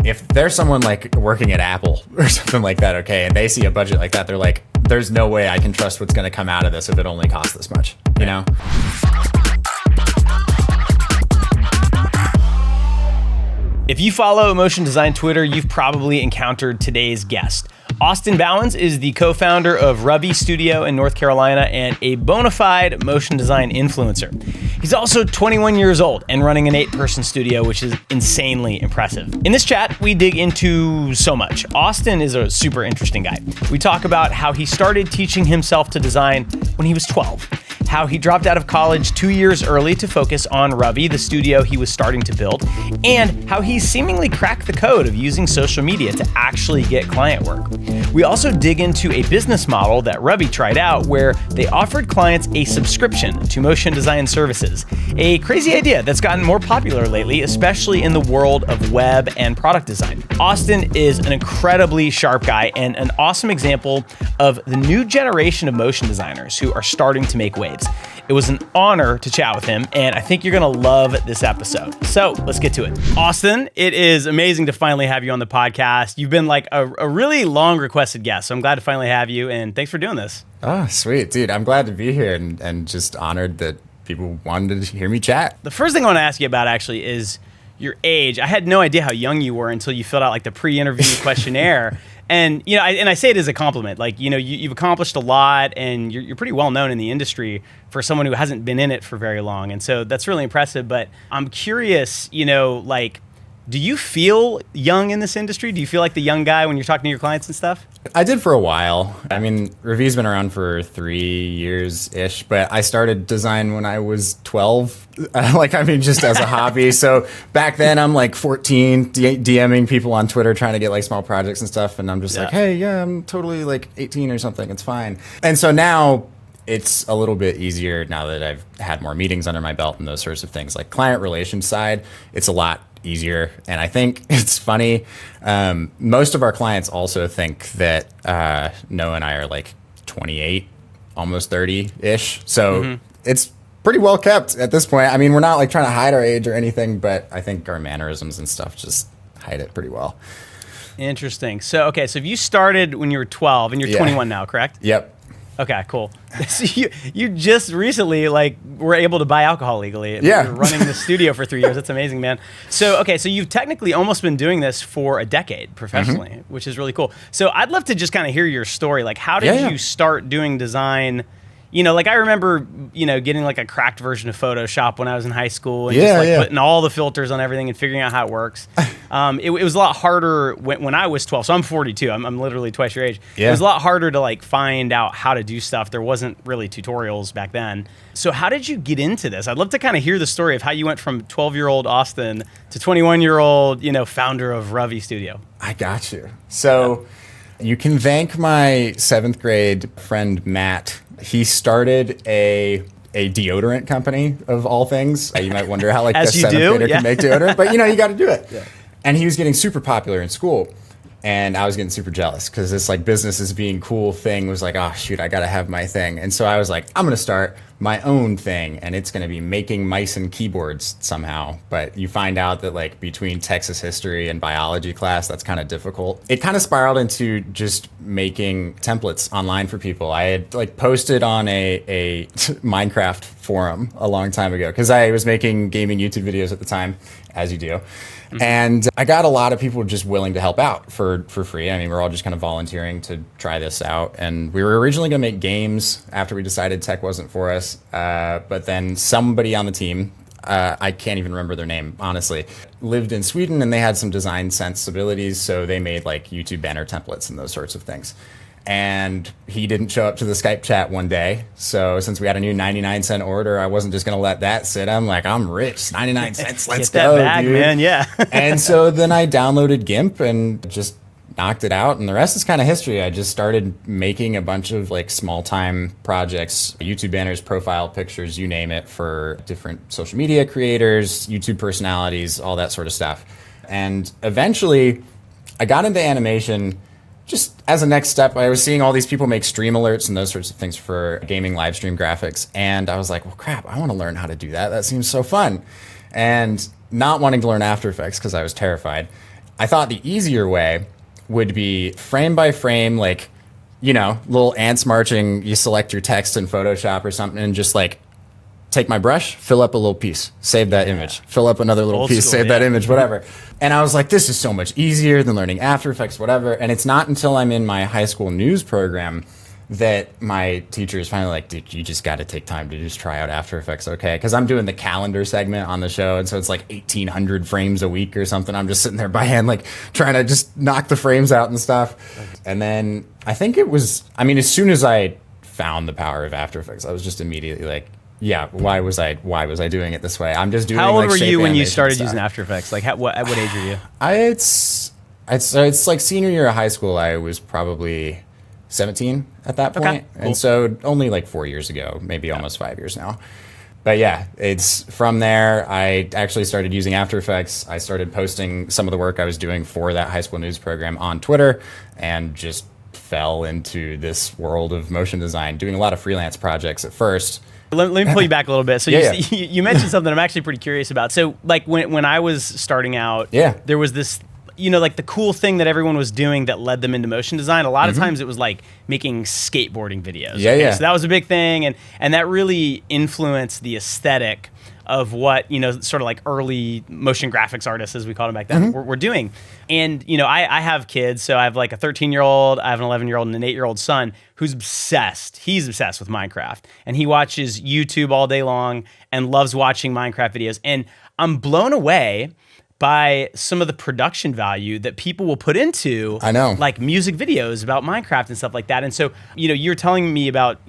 if there's someone like working at Apple or something like that, okay, and they see a budget like that, they're like, there's no way I can trust what's going to come out of this if it only costs this much, you know? If you follow motion design Twitter, you've probably encountered today's guest. Austin Bauwens is the co-founder of Ravie Studio in North Carolina and a bona fide motion design influencer. He's also 21 years old and running an 8-person studio, which is insanely impressive. In this chat, we dig into so much. Austin is a super interesting guy. We talk about how he started teaching himself to design when he was 12, how he dropped out of college 2 years early to focus on Ravie, the studio he was starting to build, and how he seemingly cracked the code of using social media to actually get client work. We also dig into a business model that Ravie tried out where they offered clients a subscription to motion design services, a crazy idea that's gotten more popular lately, especially in the world of web and product design. Austin is an incredibly sharp guy and an awesome example of the new generation of motion designers who are starting to make waves. It was an honor to chat with him, and I think you're gonna love this episode. So let's get to it. Austin, it is amazing to finally have you on the podcast. You've been like a really long requested guest, so I'm glad to finally have you, and thanks for doing this. Oh, sweet, dude. I'm glad to be here and just honored that people wanted to hear me chat. The first thing I want to ask you about actually is your age. I had no idea how young you were until you filled out like the pre-interview questionnaire. And, you know, I say it as a compliment. Like, you know, you've accomplished a lot and you're pretty well known in the industry for someone who hasn't been in it for very long. And so that's really impressive. But I'm curious, you know, like, do you feel young in this industry? Do you feel like the young guy when you're talking to your clients and stuff? I did for a while. I mean, Ravie's been around for 3 years-ish, but I started design when I was 12. Just as a hobby. So back then I'm like 14, DMing people on Twitter trying to get like small projects and stuff. And I'm just like, hey, yeah, I'm totally like 18 or something. It's fine. And so now it's a little bit easier now that I've had more meetings under my belt and those sorts of things. Like client relations side, it's a lot easier. And I think it's funny. Most of our clients also think that Noah and I are like 28, almost 30-ish. So it's pretty well kept at this point. I mean, we're not like trying to hide our age or anything, but I think our mannerisms and stuff just hide it pretty well. Interesting. So, okay, so if you started when you were 12 and you're 21 now, correct? Yep. Okay, cool. So you just recently like were able to buy alcohol legally. Yeah. You're running the studio for 3 years. That's amazing, man. So, okay, so you've technically almost been doing this for a decade professionally, which is really cool. So I'd love to just kind of hear your story. Like, how did you start doing design? You know, like I remember, you know, getting like a cracked version of Photoshop when I was in high school and just like putting all the filters on everything and figuring out how it works. It was a lot harder when I was 12. So I'm 42. I'm literally twice your age. Yeah. It was a lot harder to like find out how to do stuff. There wasn't really tutorials back then. So how did you get into this? I'd love to kind of hear the story of how you went from 12-year-old Austin to 21-year-old, you know, founder of Ravie Studio. I got you. So you can thank my 7th grade friend, Matt. He started a deodorant company of all things. You might wonder how like a 7th grader can make deodorant, but you know, you got to do it. Yeah. And he was getting super popular in school. And I was getting super jealous because this like business as being cool thing was like, oh shoot, I got to have my thing. And so I was like, I'm going to start my own thing and it's going to be making mice and keyboards somehow. But you find out that like between Texas history and biology class, that's kind of difficult. It kind of spiraled into just making templates online for people. I had like posted on a Minecraft forum a long time ago because I was making gaming YouTube videos at the time, as you do. And I got a lot of people just willing to help out for free. I mean, we're all just kind of volunteering to try this out. And we were originally going to make games after we decided tech wasn't for us. But then somebody on the team, I can't even remember their name, honestly, lived in Sweden and they had some design sensibilities. So they made like YouTube banner templates and those sorts of things. And he didn't show up to the Skype chat one day. So since we had a new 99-cent order, I wasn't just going to let that sit. I'm like, I'm rich, 99 cents, let's go, that bag, dude. Man, yeah. And so then I downloaded GIMP and just knocked it out. And the rest is kind of history. I just started making a bunch of like small-time projects, YouTube banners, profile pictures, you name it, for different social media creators, YouTube personalities, all that sort of stuff. And eventually, I got into animation. Just as a next step, I was seeing all these people make stream alerts and those sorts of things for gaming live stream graphics. And I was like, well, crap, I want to learn how to do that. That seems so fun. And not wanting to learn After Effects because I was terrified, I thought the easier way would be frame by frame, like, little ants marching. You select your text in Photoshop or something and just like take my brush, fill up a little piece, save that image, fill up another little piece, save that image, whatever. And I was like, this is so much easier than learning After Effects, whatever. And it's not until I'm in my high school news program that my teacher is finally like, dude, you just got to take time to just try out After Effects, okay? Because I'm doing the calendar segment on the show, and so it's like 1,800 frames a week or something. I'm just sitting there by hand, like trying to just knock the frames out and stuff. And then I think it was, as soon as I found the power of After Effects, I was just immediately like, yeah, why was I doing it this way? I'm just doing. How old like were you when you started stuff. using After Effects? Like, at what age were you? It's like senior year of high school. I was probably 17 at that point. Okay, cool. And so only like 4 years ago, maybe almost 5 years now. But yeah, it's from there. I actually started using After Effects. I started posting some of the work I was doing for that high school news program on Twitter, and just fell into this world of motion design, doing a lot of freelance projects at first. Let me pull you back a little bit. So Yeah. you mentioned something I'm actually pretty curious about. So like when I was starting out, there was this, like the cool thing that everyone was doing that led them into motion design. A lot of times it was like making skateboarding videos. So that was a big thing, and that really influenced the aesthetic of what, sort of like early motion graphics artists, as we called them back then, were doing. And, I have kids, so I have like a 13-year-old, I have an 11-year-old and an 8-year-old son who's obsessed. He's obsessed with Minecraft, and he watches YouTube all day long and loves watching Minecraft videos. And I'm blown away by some of the production value that people will put into, like music videos about Minecraft and stuff like that. And so, you're telling me about,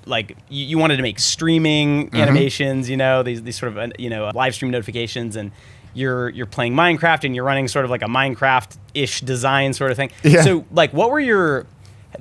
like you wanted to make streaming animations, these sort of, live stream notifications, and you're playing Minecraft and you're running sort of like a Minecraft-ish design sort of thing. Yeah. So like, what were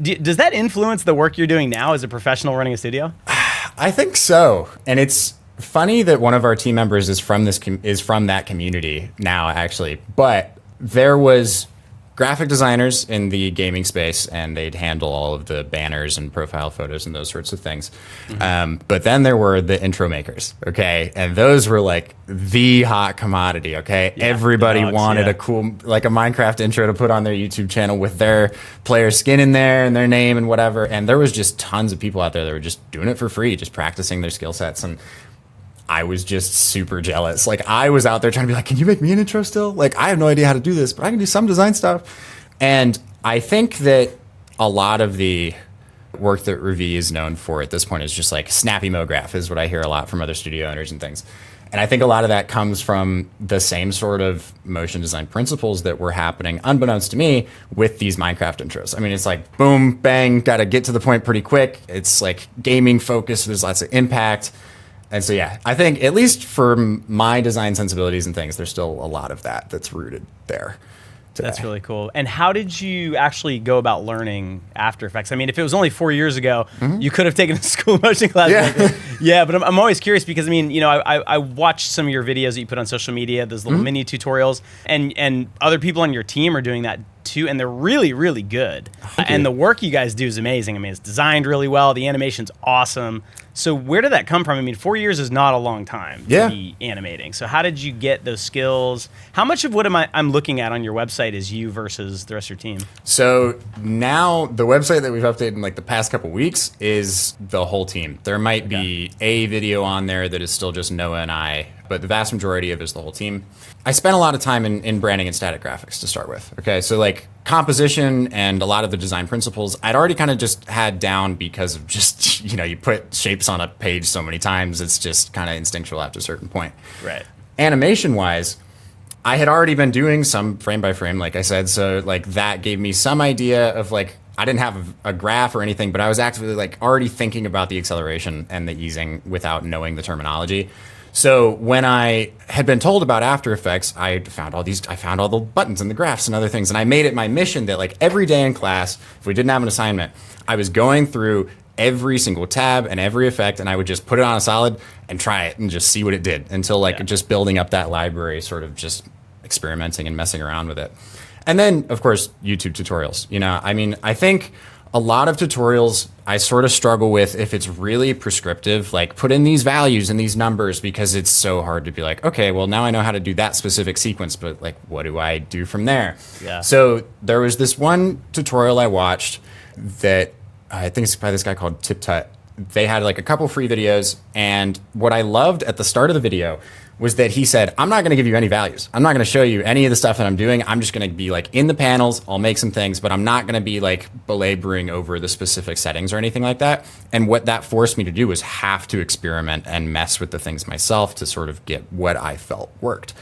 does that influence the work you're doing now as a professional running a studio? I think so. And it's funny that one of our team members is from that community now, actually. But there was graphic designers in the gaming space, and they'd handle all of the banners and profile photos and those sorts of things. But then there were the intro makers, okay? And those were like the hot commodity, okay? Yeah, everybody wanted a cool, like a Minecraft intro to put on their YouTube channel with their player skin in there and their name and whatever. And there was just tons of people out there that were just doing it for free, just practicing their skill sets. And I was just super jealous. Like, I was out there trying to be like, can you make me an intro still? Like, I have no idea how to do this, but I can do some design stuff. And I think that a lot of the work that Ravie is known for at this point is just like snappy MoGraph is what I hear a lot from other studio owners and things. And I think a lot of that comes from the same sort of motion design principles that were happening, unbeknownst to me, with these Minecraft intros. I mean, it's like, boom, bang, got to get to the point pretty quick. It's like gaming focused. There's lots of impact. And so, yeah, I think at least for my design sensibilities and things, there's still a lot of that that's rooted there today. That's really cool. And how did you actually go about learning After Effects? I mean, if it was only 4 years ago, you could have taken a school motion class. Yeah, but I'm always curious because, I mean, I watched some of your videos that you put on social media, those little mini tutorials, and other people on your team are doing that too, and they're really, really good. And the work you guys do is amazing. I mean, it's designed really well. The animation's awesome. So where did that come from? I mean, 4 years is not a long time to be animating. So how did you get those skills? How much of what I'm looking at on your website is you versus the rest of your team? So now the website that we've updated in like the past couple weeks is the whole team. There might be a video on there that is still just Noah and I, but the vast majority of it is the whole team. I spent a lot of time in branding and static graphics to start with. Okay, so like composition and a lot of the design principles, I'd already kind of just had down because of just, you put shapes on a page so many times, it's just kind of instinctual after a certain point. Right. Animation-wise, I had already been doing some frame by frame, like I said, so like that gave me some idea of like, I didn't have a graph or anything, but I was actually like already thinking about the acceleration and the easing without knowing the terminology. So when I had been told about After Effects, I found all the buttons and the graphs and other things. And I made it my mission that like every day in class, if we didn't have an assignment, I was going through every single tab and every effect, and I would just put it on a solid and try it and just see what it did until like just building up that library, sort of just experimenting and messing around with it. And then, of course, YouTube tutorials. I mean, I think a lot of tutorials I sort of struggle with if it's really prescriptive, like put in these values and these numbers, because it's so hard to be like, okay, well now I know how to do that specific sequence, but like, what do I do from there? Yeah. So there was this one tutorial I watched that I think it's by this guy called Tip Tut. They had like a couple free videos, and what I loved at the start of the video was that he said, I'm not going to give you any values. I'm not going to show you any of the stuff that I'm doing. I'm just going to be like in the panels. I'll make some things, but I'm not going to be like belaboring over the specific settings or anything like that. And what that forced me to do was have to experiment and mess with the things myself to sort of get what I felt worked.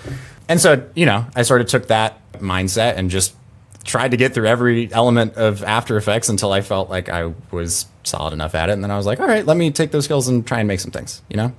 And so, you know, I sort of took that mindset and just tried to get through every element of After Effects until I felt like I was solid enough at it. And then I was like, all right, let me take those skills and try and make some things, you know?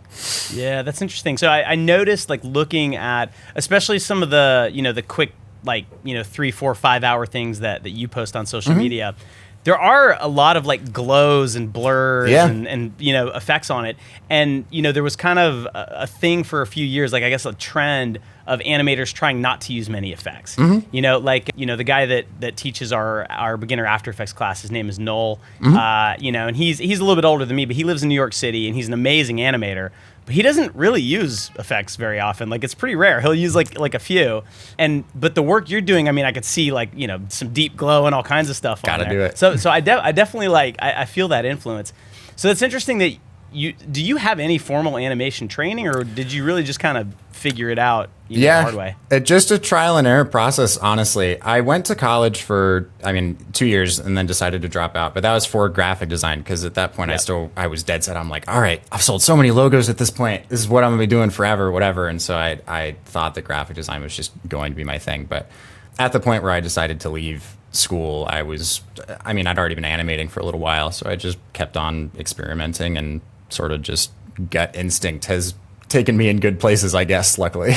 Yeah, that's interesting. So I noticed, like, looking at, especially some of the, you know, the quick, like, you know, 3, 4, 5 hour things that you post on social media, there are a lot of like glows and blurs and, you know, effects on it. And, you know, there was kind of a thing for a few years, like I guess a trend of animators trying not to use many effects. You know, like, you know, the guy that teaches our beginner After Effects class, his name is Noel, you know, and he's a little bit older than me, but he lives in New York City and he's an amazing animator. But he doesn't really use effects very often. Like, it's pretty rare. He'll use like a few. But the work you're doing, I mean, I could see like, you know, some deep glow and all kinds of stuff on there. Gotta do it. So I definitely like, I feel that influence. So it's interesting that do you have any formal animation training, or did you really just kind of figure it out the hard way? Just a trial and error process, honestly. I went to college for, 2 years and then decided to drop out. But that was for graphic design, because at that point I was dead set. I'm like, all right, I've sold so many logos at this point. This is what I'm going to be doing forever, whatever. And so I thought that graphic design was just going to be my thing. But at the point where I decided to leave school, I'd already been animating for a little while. So I just kept on experimenting, and sort of just gut instinct has taken me in good places, I guess, luckily.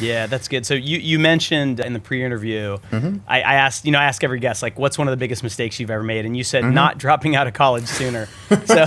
Yeah, that's good. So you mentioned in the pre-interview, I ask every guest, like, what's one of the biggest mistakes you've ever made? And you said not dropping out of college sooner. So,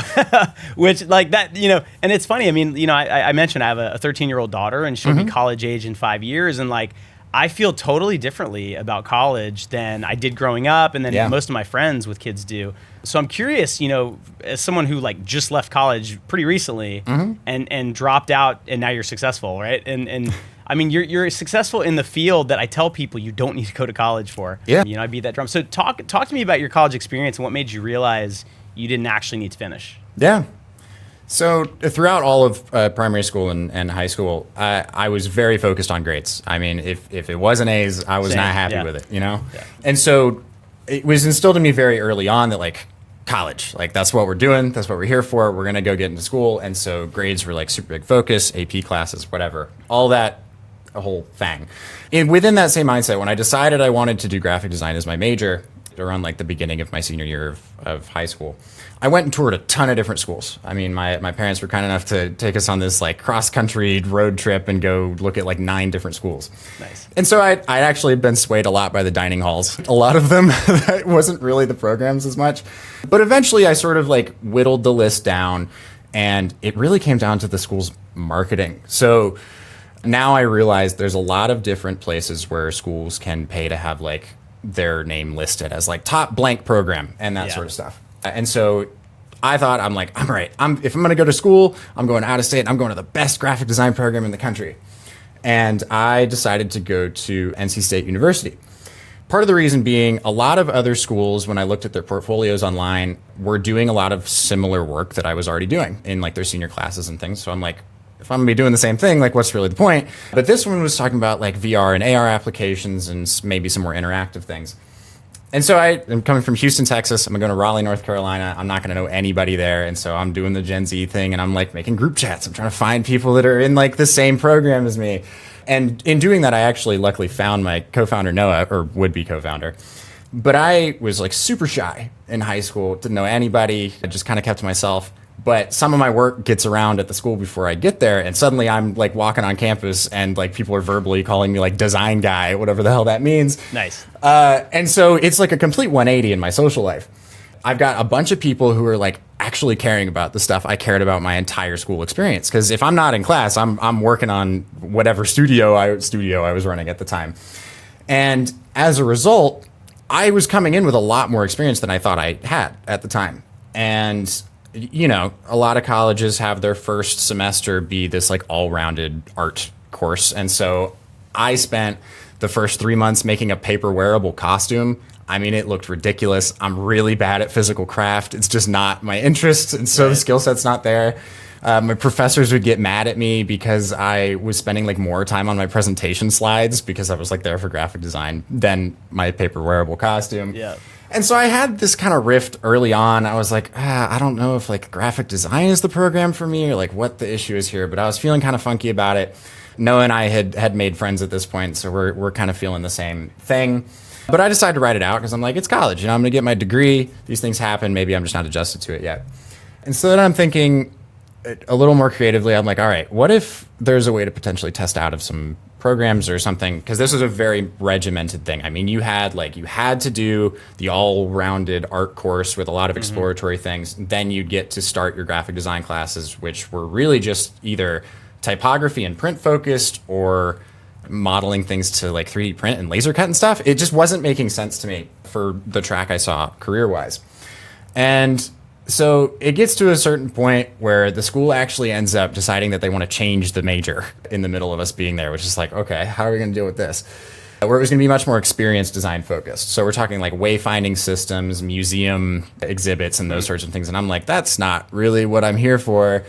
which, like, that, you know, and it's funny. I mean, you know, I mentioned I have a 13-year-old daughter, and she'll be college age in 5 years. And like, I feel totally differently about college than I did growing up, and then most of my friends with kids do. So I'm curious, you know, as someone who like just left college pretty recently and dropped out, and now you're successful, right? And I mean, you're successful in the field that I tell people you don't need to go to college for. Yeah. You know, I beat that drum. So talk to me about your college experience and what made you realize you didn't actually need to finish. Yeah. So throughout all of primary school and high school, I was very focused on grades. I mean, if it wasn't A's, I was not happy with it, you know? Yeah. And so it was instilled in me very early on that, like, college, like, that's what we're doing. That's what we're here for. We're going to go get into school. And so grades were like super big focus, AP classes, whatever, all that, a whole thing. And within that same mindset, when I decided I wanted to do graphic design as my major around like the beginning of my senior year of high school, I went and toured a ton of different schools. I mean, my parents were kind enough to take us on this like cross-country road trip and go look at like 9 different schools. Nice. And so I'd actually been swayed a lot by the dining halls. A lot of them, that wasn't really the programs as much. But eventually I sort of like whittled the list down, and it really came down to the school's marketing. So now I realize there's a lot of different places where schools can pay to have like their name listed as like top blank program and that sort of stuff. And so I thought, I'm like, I'm right. If I'm going to go to school, I'm going out of state. I'm going to the best graphic design program in the country. And I decided to go to NC State University. Part of the reason being, a lot of other schools, when I looked at their portfolios online, were doing a lot of similar work that I was already doing in like their senior classes and things. So I'm like, if I'm going to be doing the same thing, like, what's really the point? But this one was talking about like VR and AR applications and maybe some more interactive things. And so I'm coming from Houston, Texas. I'm going to Raleigh, North Carolina. I'm not going to know anybody there. And so I'm doing the Gen Z thing, and I'm like making group chats. I'm trying to find people that are in like the same program as me. And in doing that, I actually luckily found my co-founder, Noah, or would-be co-founder. But I was like super shy in high school, didn't know anybody. I just kind of kept to myself. But some of my work gets around at the school before I get there, and suddenly I'm like walking on campus, and like people are verbally calling me like design guy, whatever the hell that means. Nice. And so it's like a complete 180 in my social life. I've got a bunch of people who are like actually caring about the stuff I cared about my entire school experience. Because if I'm not in class, I'm working on whatever studio I was running at the time. And as a result, I was coming in with a lot more experience than I thought I had at the time. And, you know, a lot of colleges have their first semester be this like all-rounded art course. And so I spent the first 3 months making a paper wearable costume. I mean, it looked ridiculous. I'm really bad at physical craft. It's just not my interest. And so the skill set's not there. My professors would get mad at me because I was spending like more time on my presentation slides because I was like there for graphic design than my paper wearable costume. Yeah. And so I had this kind of rift early on. I was like, I don't know if like graphic design is the program for me or like what the issue is here, but I was feeling kind of funky about it. Noah and I had made friends at this point, so we're kind of feeling the same thing. But I decided to write it out because I'm like, it's college, you know, I'm going to get my degree. These things happen. Maybe I'm just not adjusted to it yet. And so then I'm thinking a little more creatively. I'm like, all right, what if there's a way to potentially test out of some programs or something? Because this was a very regimented thing. I mean, you had to do the all-rounded art course with a lot of exploratory things. Then you'd get to start your graphic design classes, which were really just either typography and print focused or modeling things to like 3D print and laser cut and stuff. It just wasn't making sense to me for the track I saw career-wise. And so it gets to a certain point where the school actually ends up deciding that they want to change the major in the middle of us being there, which is like, okay, how are we going to deal with this? Where it was going to be much more experience design focused. So we're talking like wayfinding systems, museum exhibits, and those sorts of things. And I'm like, that's not really what I'm here for.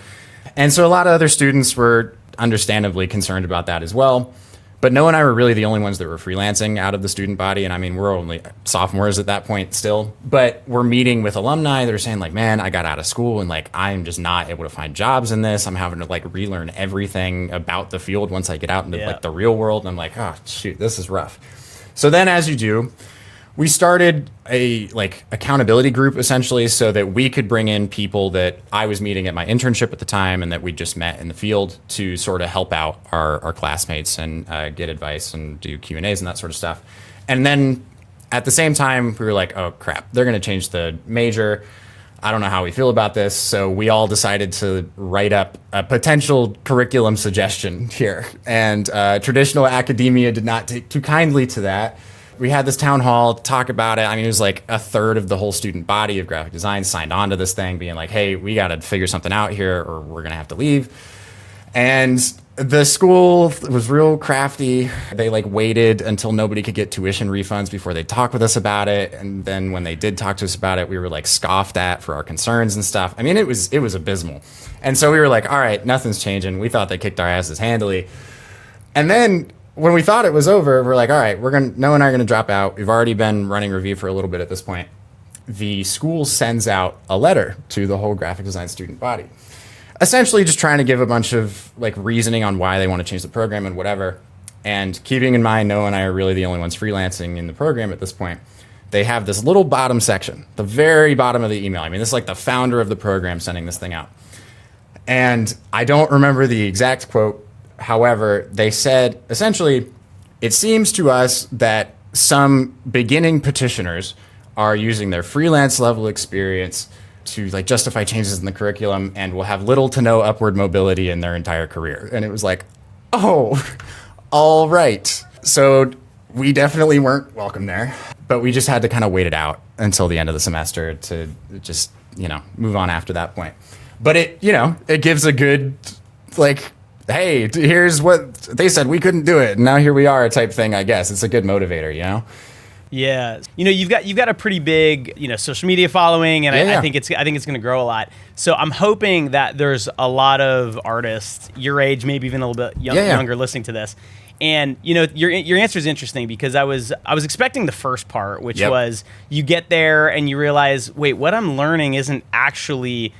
And so a lot of other students were understandably concerned about that as well. But Noah and I were really the only ones that were freelancing out of the student body. And I mean, we're only sophomores at that point still. But we're meeting with alumni that are saying like, man, I got out of school and like, I'm just not able to find jobs in this. I'm having to like relearn everything about the field once I get out into like the real world. And I'm like, oh, shoot, this is rough. So then as you do, we started a like accountability group essentially so that we could bring in people that I was meeting at my internship at the time and that we just met in the field to sort of help out our classmates and get advice and do Q&As and that sort of stuff. And then at the same time, we were like, oh crap, they're going to change the major. I don't know how we feel about this. So we all decided to write up a potential curriculum suggestion here. And traditional academia did not take too kindly to that. We had this town hall talk about it. I mean, it was like a third of the whole student body of graphic design signed on to this thing being like, hey, we got to figure something out here or we're going to have to leave. And the school was real crafty. They like waited until nobody could get tuition refunds before they talked with us about it. And then when they did talk to us about it, we were like scoffed at for our concerns and stuff. I mean, it was abysmal. And so we were like, all right, nothing's changing. We thought they kicked our asses handily. And then when we thought it was over, we're like, all right, Noah and I are going to drop out. We've already been running Ravie for a little bit at this point. The school sends out a letter to the whole graphic design student body, essentially just trying to give a bunch of like reasoning on why they want to change the program and whatever. And keeping in mind, Noah and I are really the only ones freelancing in the program at this point. They have this little bottom section, the very bottom of the email. I mean, this is like the founder of the program sending this thing out. And I don't remember the exact quote. However, they said, essentially, it seems to us that some beginning petitioners are using their freelance level experience to like justify changes in the curriculum and will have little to no upward mobility in their entire career. And it was like, oh, all right. So we definitely weren't welcome there, but we just had to kind of wait it out until the end of the semester to just, you know, move on after that point. But it, you know, it gives a good, like, hey, here's what they said, we couldn't do it, and now here we are type thing, I guess. It's a good motivator, you know? Yeah. You know, you've got a pretty big, you know, social media following, and I think it's going to grow a lot. So I'm hoping that there's a lot of artists your age, maybe even a little bit younger listening to this. And, you know, your answer is interesting because I was expecting the first part, which was you get there and you realize, wait, what I'm learning isn't actually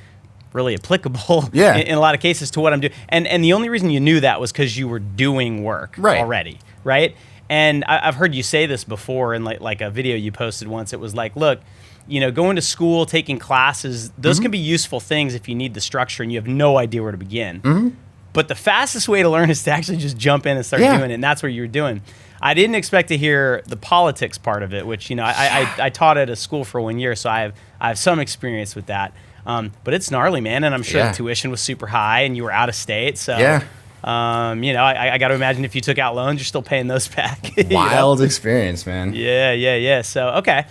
really applicable in a lot of cases to what I'm doing. And the only reason you knew that was because you were doing work already, right? And I've heard you say this before in like a video you posted once. It was like, look, you know, going to school, taking classes, those can be useful things if you need the structure and you have no idea where to begin. But the fastest way to learn is to actually just jump in and start doing it, and that's what you were doing. I didn't expect to hear the politics part of it, which, you know, I taught at a school for 1 year, so I have some experience with that. But it's gnarly, man, and I'm sure the tuition was super high, and you were out of state. So I got to imagine if you took out loans, you're still paying those back. Wild experience, man. Yeah. So, okay.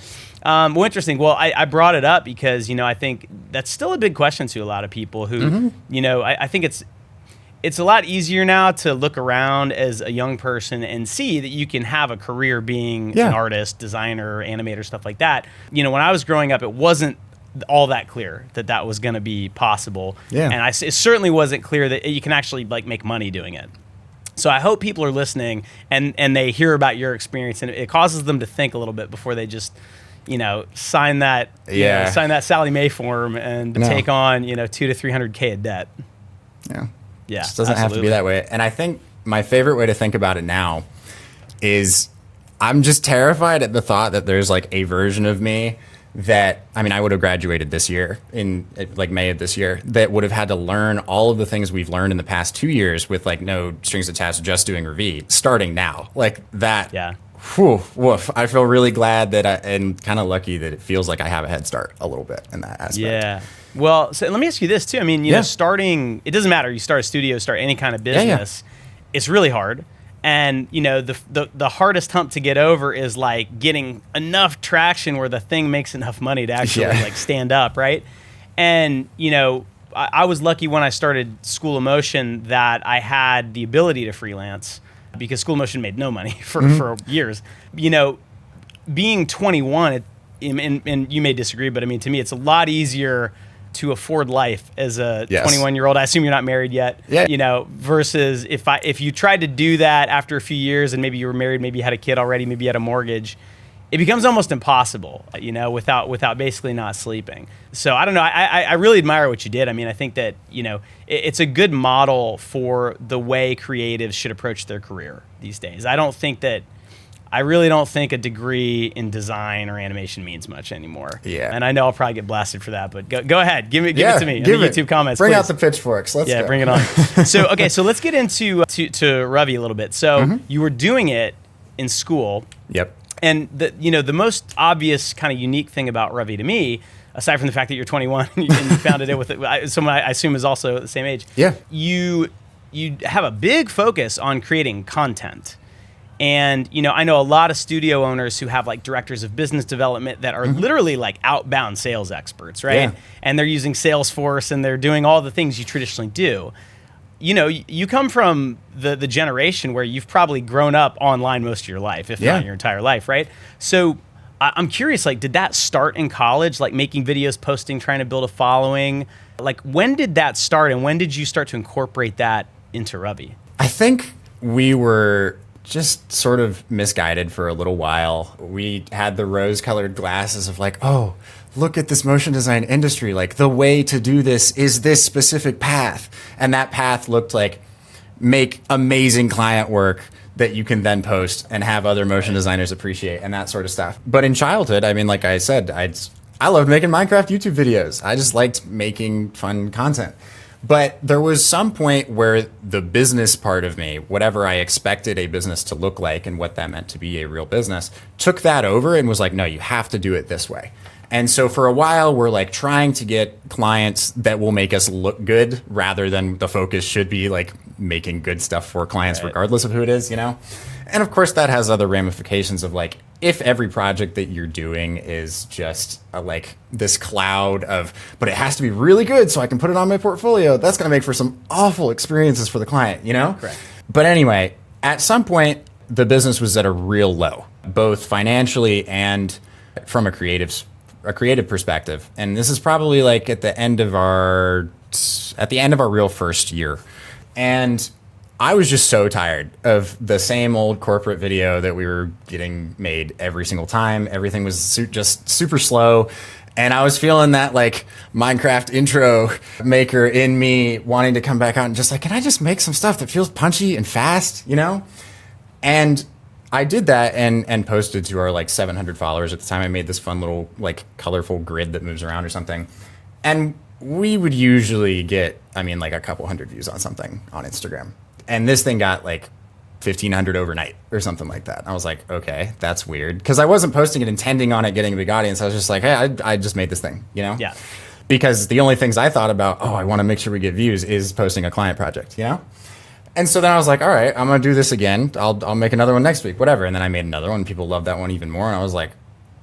Well, interesting. Well, I brought it up because, I think that's still a big question to a lot of people who, I think it's a lot easier now to look around as a young person and see that you can have a career being an artist, designer, animator, stuff like that. When I was growing up, it wasn't all that clear that was going to be possible. Yeah. And it certainly wasn't clear that you can actually make money doing it. So I hope people are listening and they hear about your experience and it causes them to think a little bit before they just, sign that Sally Mae form and take on, 200 to 300K of debt. Yeah. Yeah. It just doesn't have to be that way. And I think my favorite way to think about it now is I'm just terrified at the thought that there's a version of me that, I would have graduated this year in May of this year, that would have had to learn all of the things we've learned in the past 2 years with no strings attached, just doing Ravie, starting now. That. Yeah. Whew, woof. I feel really glad and kind of lucky that it feels like I have a head start a little bit in that aspect. Yeah. Well, so let me ask you this too. Starting, it doesn't matter. You start a studio, start any kind of business. It's really hard. And, the hardest hump to get over is getting enough traction where the thing makes enough money to actually stand up. Right. And, I was lucky when I started School of Motion that I had the ability to freelance because School of Motion made no money for years. Being 21, and you may disagree, but to me, it's a lot easier to afford life as a 21-year-old. I assume you're not married yet. Yeah. Versus if you tried to do that after a few years and maybe you were married, maybe you had a kid already, maybe you had a mortgage, it becomes almost impossible, without basically not sleeping. So I don't know. I really admire what you did. I think that, it's a good model for the way creatives should approach their career these days. I really don't think a degree in design or animation means much anymore. Yeah. And I know I'll probably get blasted for that, but go ahead. Give it to me in the YouTube comments. Bring please. out the pitchforks. Let's go. Bring it on. So let's get into to Ravie a little bit. So you were doing it in school. Yep. And the most obvious kind of unique thing about Ravie to me, aside from the fact that you're 21 and you founded it with someone I assume is also the same age. Yeah. You have a big focus on creating content. And, I know a lot of studio owners who have directors of business development that are literally outbound sales experts, right? Yeah. And they're using Salesforce and they're doing all the things you traditionally do. You come from the generation where you've probably grown up online most of your life, if not your entire life, right? So I'm curious, did that start in college, making videos, posting, trying to build a following? When did that start and when did you start to incorporate that into Ravie? I think we were just sort of misguided for a little while. We had the rose-colored glasses of oh, look at this motion design industry. The way to do this is this specific path. And that path looked make amazing client work that you can then post and have other motion designers appreciate and that sort of stuff. But in childhood, like I said, I loved making Minecraft YouTube videos. I just liked making fun content. But there was some point where the business part of me, whatever I expected a business to look like and what that meant to be a real business, took that over and was no, you have to do it this way. And so for a while, we're trying to get clients that will make us look good rather than the focus should be making good stuff for clients, regardless of who it is, And of course, that has other ramifications of if every project that you're doing is just this cloud of, but it has to be really good so I can put it on my portfolio, that's going to make for some awful experiences for the client, Correct. But anyway, at some point, the business was at a real low, both financially and from a creative perspective. And this is probably at the end of our real first year. And I was just so tired of the same old corporate video that we were getting made every single time. Everything was just super slow. And I was feeling that Minecraft intro maker in me wanting to come back out and just can I just make some stuff that feels punchy and fast, And I did that and posted to our 700 followers at the time. I made this fun little colorful grid that moves around or something. And we would usually get, a couple hundred views on something on Instagram. And this thing got 1,500 overnight or something like that. I was okay, that's weird. Because I wasn't posting it intending on it getting a big audience. I was just hey, I just made this thing, Yeah. Because the only things I thought about, I want to make sure we get views, is posting a client project, And so then I was like, all right, I'm going to do this again. I'll make another one next week, whatever. And then I made another one. People loved that one even more. And I was like,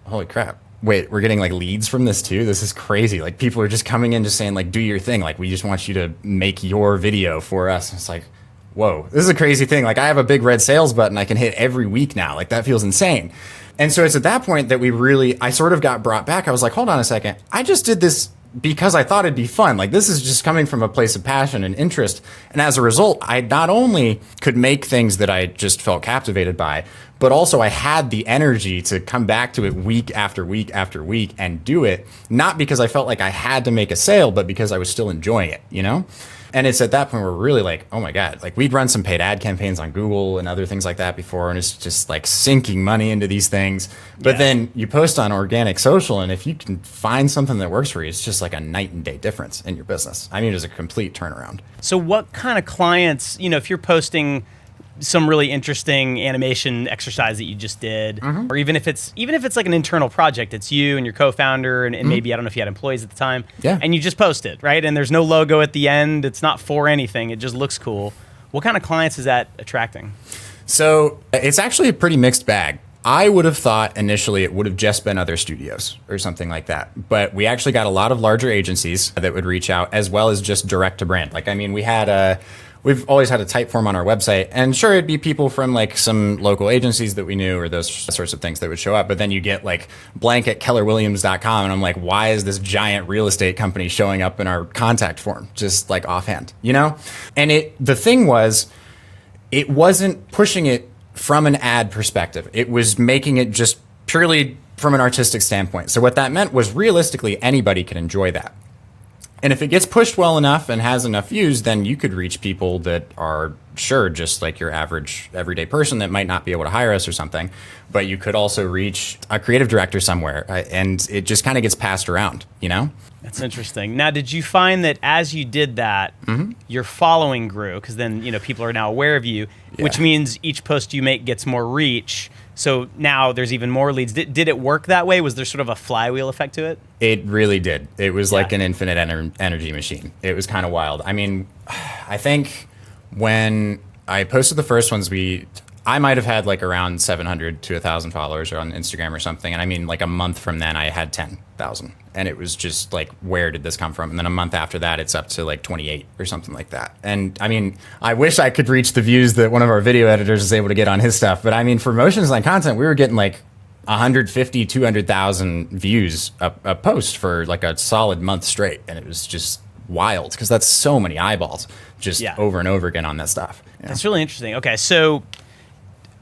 holy crap. Wait, we're getting like leads from this too? This is crazy. Like people are just coming in just saying like, do your thing. Like we just want you to make your video for us. And it's like, whoa, this is a crazy thing. Like I have a big red sales button I can hit every week now. Like that feels insane. And so it's at that point that I sort of got brought back. I was like, hold on a second. I just did this because I thought it'd be fun. Like this is just coming from a place of passion and interest. And as a result, I not only could make things that I just felt captivated by, but also I had the energy to come back to it week after week after week and do it, not because I felt like I had to make a sale, but because I was still enjoying it, you know? And it's at that point where we're really like, oh my God, like we'd run some paid ad campaigns on Google and other things like that before. And it's just like sinking money into these things. But then you post on organic social. And if you can find something that works for you, it's just like a night and day difference in your business. I mean, it was a complete turnaround. So what kind of clients, if you're posting some really interesting animation exercise that you just did, or even if it's like an internal project, it's you and your co-founder and maybe, I don't know if you had employees at the time, and you just post it, right? And there's no logo at the end. It's not for anything. It just looks cool. What kind of clients is that attracting? So it's actually a pretty mixed bag. I would have thought initially it would have just been other studios or something like that. But we actually got a lot of larger agencies that would reach out, as well as just direct to brand. Like, I mean, we've always had a type form on our website, and sure, it'd be people from like some local agencies that we knew or those sorts of things that would show up. But then you get like blank at kellerwilliams.com, and I'm like, why is this giant real estate company showing up in our contact form? Just like offhand, you know? And the thing was, it wasn't pushing it from an ad perspective. It was making it just purely from an artistic standpoint. So what that meant was realistically anybody could enjoy that. And if it gets pushed well enough and has enough views, then you could reach people that are sure just like your average everyday person that might not be able to hire us or something. But you could also reach a creative director somewhere, and it just kind of gets passed around, you know? That's interesting. Now, did you find that as you did that, your following grew? Because then, people are now aware of you, which means each post you make gets more reach. So now there's even more leads. Did it work that way? Was there sort of a flywheel effect to it? It really did. It was like an infinite energy machine. It was kind of wild. I mean, I think when I posted the first ones, I might have had like around 700 to 1,000 followers on Instagram or something. And I mean, like a month from then, I had 10,000. And it was just like, where did this come from? And then a month after that, it's up to like 28 or something like that. And I mean, I wish I could reach the views that one of our video editors is able to get on his stuff. But I mean, for motion design content, we were getting like 150, 200,000 views a post for like a solid month straight. And it was just wild because that's so many eyeballs just over and over again on that stuff. You know? That's really interesting. Okay, so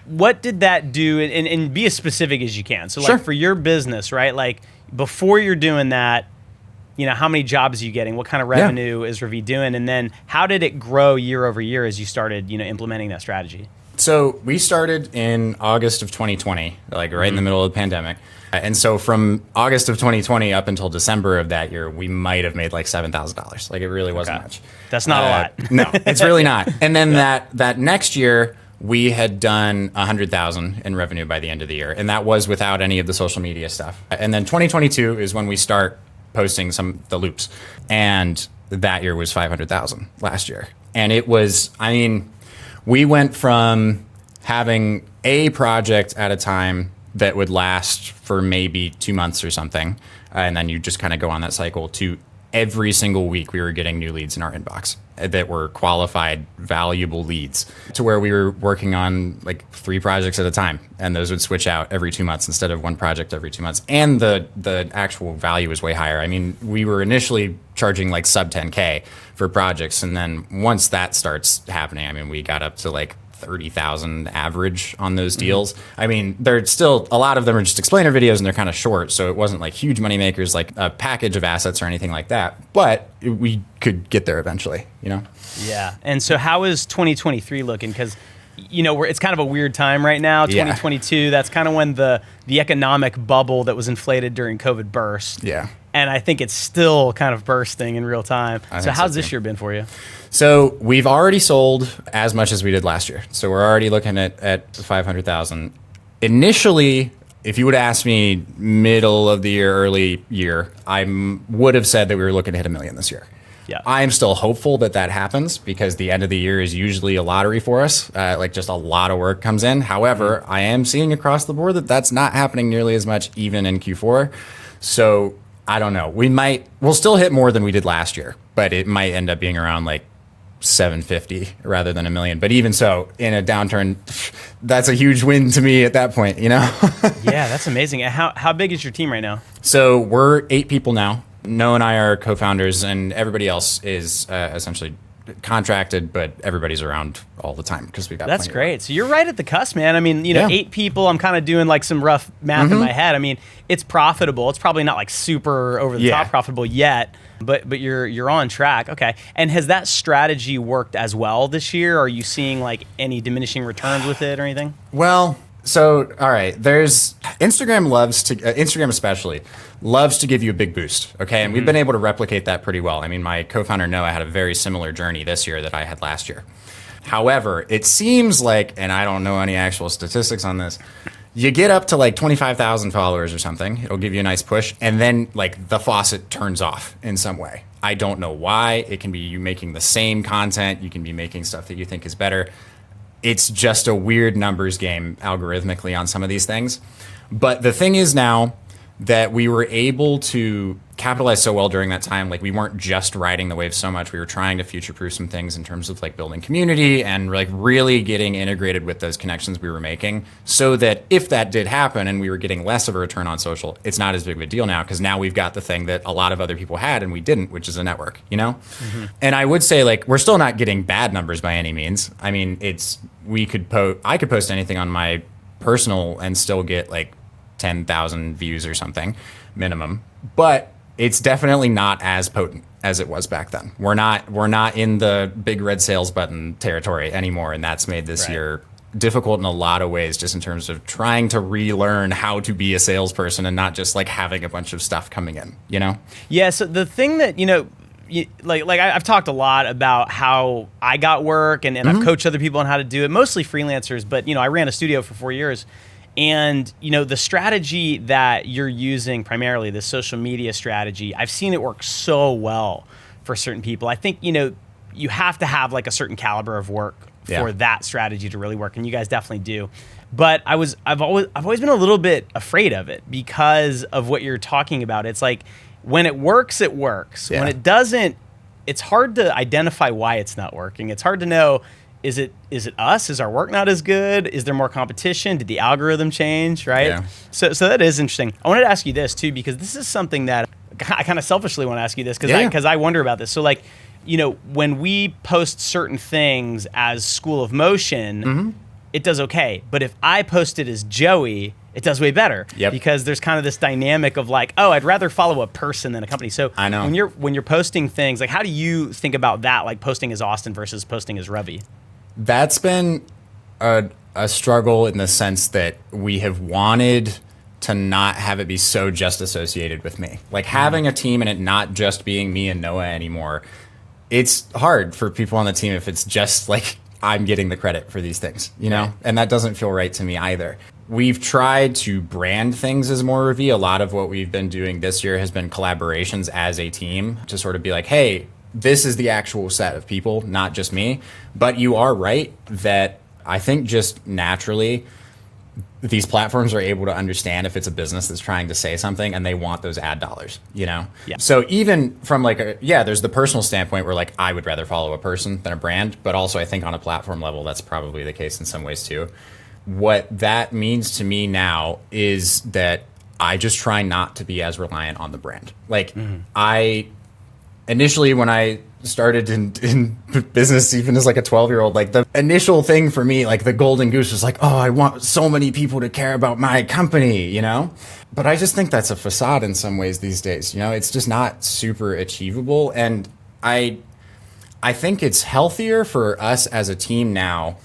what did that do? And be as specific as you can. So like for your business, right? Like before you're doing that, how many jobs are you getting? What kind of revenue is Ravie doing? And then how did it grow year over year as you started, implementing that strategy? So we started in August of 2020, like right in the middle of the pandemic. And so from August of 2020 up until December of that year, we might have made like $7,000. Like it really wasn't much. That's not a lot. No, it's really not. And then that next year, we had done 100,000 in revenue by the end of the year. And that was without any of the social media stuff. And then 2022 is when we start posting the loops. And that year was 500,000 last year. And it was, I mean, we went from having a project at a time that would last for maybe 2 months or something. And then you just kind of go on that cycle to every single week we were getting new leads in our inbox that were qualified, valuable leads, to where we were working on like 3 projects at a time. And those would switch out every 2 months instead of one project every 2 months. And the actual value was way higher. I mean, we were initially charging like sub 10K for projects. And then once that starts happening, I mean, we got up to like 30,000 average on those deals. I mean, they're still, a lot of them are just explainer videos and they're kind of short. So it wasn't like huge money makers, like a package of assets or anything like that. But we could get there eventually, Yeah. And so how is 2023 looking? Because, it's kind of a weird time right now. 2022, that's kind of when the economic bubble that was inflated during COVID burst. Yeah. And I think it's still kind of bursting in real time. So how's this year been for you? So we've already sold as much as we did last year. So we're already looking at 500,000. Initially, if you would ask me middle of the year, early year, I would have said that we were looking to hit $1 million this year. Yeah. I am still hopeful that that happens because the end of the year is usually a lottery for us. Like just a lot of work comes in. However, I am seeing across the board that that's not happening nearly as much even in Q4. So I don't know. We'll still hit more than we did last year, but it might end up being around like 750 rather than $1 million. But even so, in a downturn, that's a huge win to me at that point, you know? Yeah, that's amazing. How big is your team right now? So we're 8 people now. Noah and I are co-founders, and everybody else is essentially contracted, but everybody's around all the time because we've got That's plenty great. So you're right at the cusp, man. I mean, 8 people, I'm kind of doing like some rough math in my head. I mean, it's profitable. It's probably not like super over the top profitable yet, but you're on track. Okay. And has that strategy worked as well this year? Are you seeing like any diminishing returns with it or anything? Well, so, all right, Instagram especially, loves to give you a big boost, okay? And we've been able to replicate that pretty well. I mean, my co-founder Noah had a very similar journey this year that I had last year. However, it seems like, and I don't know any actual statistics on this, you get up to like 25,000 followers or something, it'll give you a nice push, and then like the faucet turns off in some way. I don't know why. It can be you making the same content, you can be making stuff that you think is better. It's just a weird numbers game algorithmically on some of these things. But the thing is now that we were able to capitalize so well during that time. Like we weren't just riding the wave so much. We were trying to future-proof some things in terms of like building community and like really getting integrated with those connections we were making so that if that did happen and we were getting less of a return on social, it's not as big of a deal now because now we've got the thing that a lot of other people had and we didn't, which is a network, you know? Mm-hmm. And I would say like we're still not getting bad numbers by any means. I mean, I could post anything on my personal and still get like 10,000 views or something minimum, but it's definitely not as potent as it was back then. We're not in the big red sales button territory anymore, and that's made this year difficult in a lot of ways, just in terms of trying to relearn how to be a salesperson and not just like having a bunch of stuff coming in, you know? Yeah. So the thing that I've talked a lot about how I got work and I've coached other people on how to do it, mostly freelancers, but I ran a studio for 4 years. And, the strategy that you're using primarily, the social media strategy, I've seen it work so well for certain people. I think, you have to have like a certain caliber of work for that strategy to really work. And you guys definitely do. But I've always been a little bit afraid of it because of what you're talking about. It's like when it works, it works. Yeah. When it doesn't, it's hard to identify why it's not working. It's hard to know, is it us? Is our work not as good? Is there more competition? Did the algorithm change, right? Yeah. So that is interesting. I wanted to ask you this too, because this is something that I kind of selfishly want to ask you this because I wonder about this. So like, when we post certain things as School of Motion, it does okay. But if I post it as Joey, it does way better. Yep. Because there's kind of this dynamic of like, oh, I'd rather follow a person than a company. So I know. When you're posting things, like how do you think about that, like posting as Austin versus posting as Ravie? That's been a struggle in the sense that we have wanted to not have it be so just associated with me. Like having a team and it not just being me and Noah anymore, it's hard for people on the team if it's just like I'm getting the credit for these things, you know? Right. And that doesn't feel right to me either. We've tried to brand things as more Ravie. A lot of what we've been doing this year has been collaborations as a team to sort of be like, hey, this is the actual set of people, not just me. But you are right that I think just naturally these platforms are able to understand if it's a business that's trying to say something and they want those ad dollars, Yeah. So even from like there's the personal standpoint where like I would rather follow a person than a brand, but also I think on a platform level that's probably the case in some ways too. What that means to me now is that I just try not to be as reliant on the brand. Like initially, when I started in business, even as like a 12-year-old, like the initial thing for me, like the golden goose was like, oh, I want so many people to care about my company, But I just think that's a facade in some ways these days, It's just not super achievable. And I think it's healthier for us as a team now.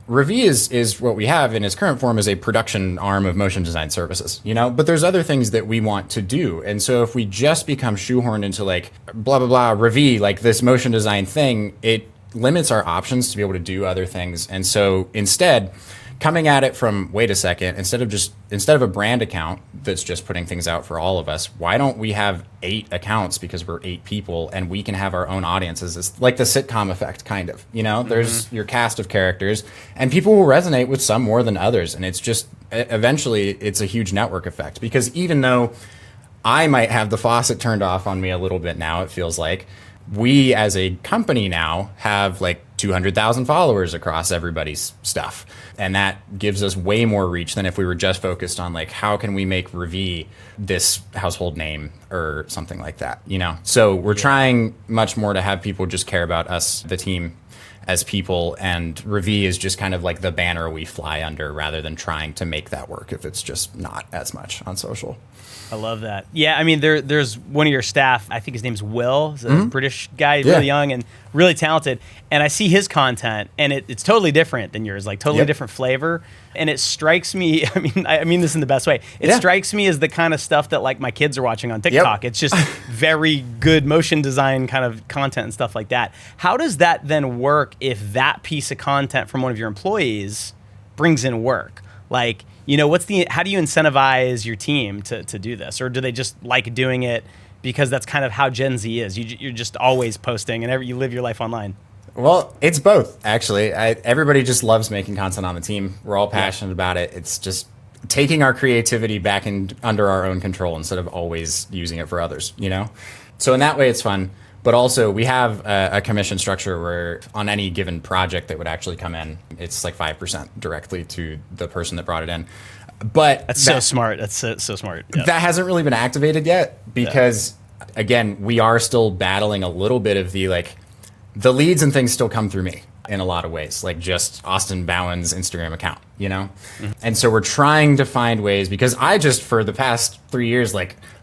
Ravie is what we have in its current form is a production arm of motion design services, but there's other things that we want to do. And so if we just become shoehorned into like blah, blah, blah, Ravie, like this motion design thing, it limits our options to be able to do other things. And so instead, coming at it from, wait a second, instead of a brand account that's just putting things out for all of us, why don't we have 8 accounts because we're 8 people and we can have our own audiences? It's like the sitcom effect, kind of. There's your cast of characters, and people will resonate with some more than others. And it's just, eventually, it's a huge network effect, because even though I might have the faucet turned off on me a little bit now, it feels like, we as a company now have like 200,000 followers across everybody's stuff. And that gives us way more reach than if we were just focused on like, how can we make Ravie this household name or something like that, So we're trying much more to have people just care about us, the team, as people, and Ravie is just kind of like the banner we fly under, rather than trying to make that work if it's just not as much on social. I love that. Yeah, I mean, there's one of your staff, I think his name's Will, he's a British guy, he's really young and really talented, and I see his content, and it's totally different than yours, like totally different flavor, and it strikes me, I mean this in the best way, it strikes me as the kind of stuff that like my kids are watching on TikTok. It's just very good motion design kind of content and stuff like that. How does that then work if that piece of content from one of your employees brings in work? Like, how do you incentivize your team to do this? Or do they just like doing it because that's kind of how Gen Z is? You're just always posting and you live your life online. Well, it's both, actually. Everybody just loves making content on the team. We're all passionate about it. It's just taking our creativity back under our own control instead of always using it for others, So in that way, it's fun. But also, we have a commission structure where on any given project that would actually come in, it's like 5% directly to the person that brought it in. But that's so smart. That's so smart. Yep. That hasn't really been activated yet because, again, we are still battling a little bit of the leads and things still come through me in a lot of ways, like just Austin Bauwens' Instagram account, And so we're trying to find ways, because I just, for the past 3 years,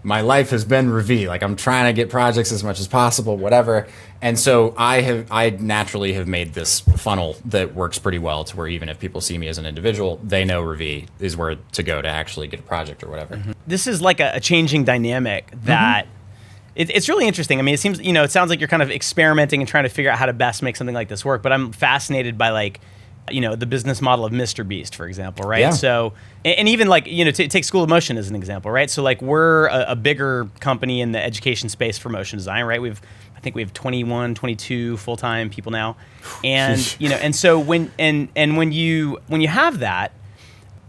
my life has been Ravie. I'm trying to get projects as much as possible, whatever. And so I naturally have made this funnel that works pretty well to where even if people see me as an individual, they know Ravie is where to go to actually get a project or whatever. This is like a changing dynamic that it's really interesting. I mean, it seems, it sounds like you're kind of experimenting and trying to figure out how to best make something like this work. But I'm fascinated by the business model of Mr. Beast, for example, right? Yeah. So, and even take School of Motion as an example, right? So we're a bigger company in the education space for motion design, right? I think we have 21, 22 full-time people now. And, and so when you have that,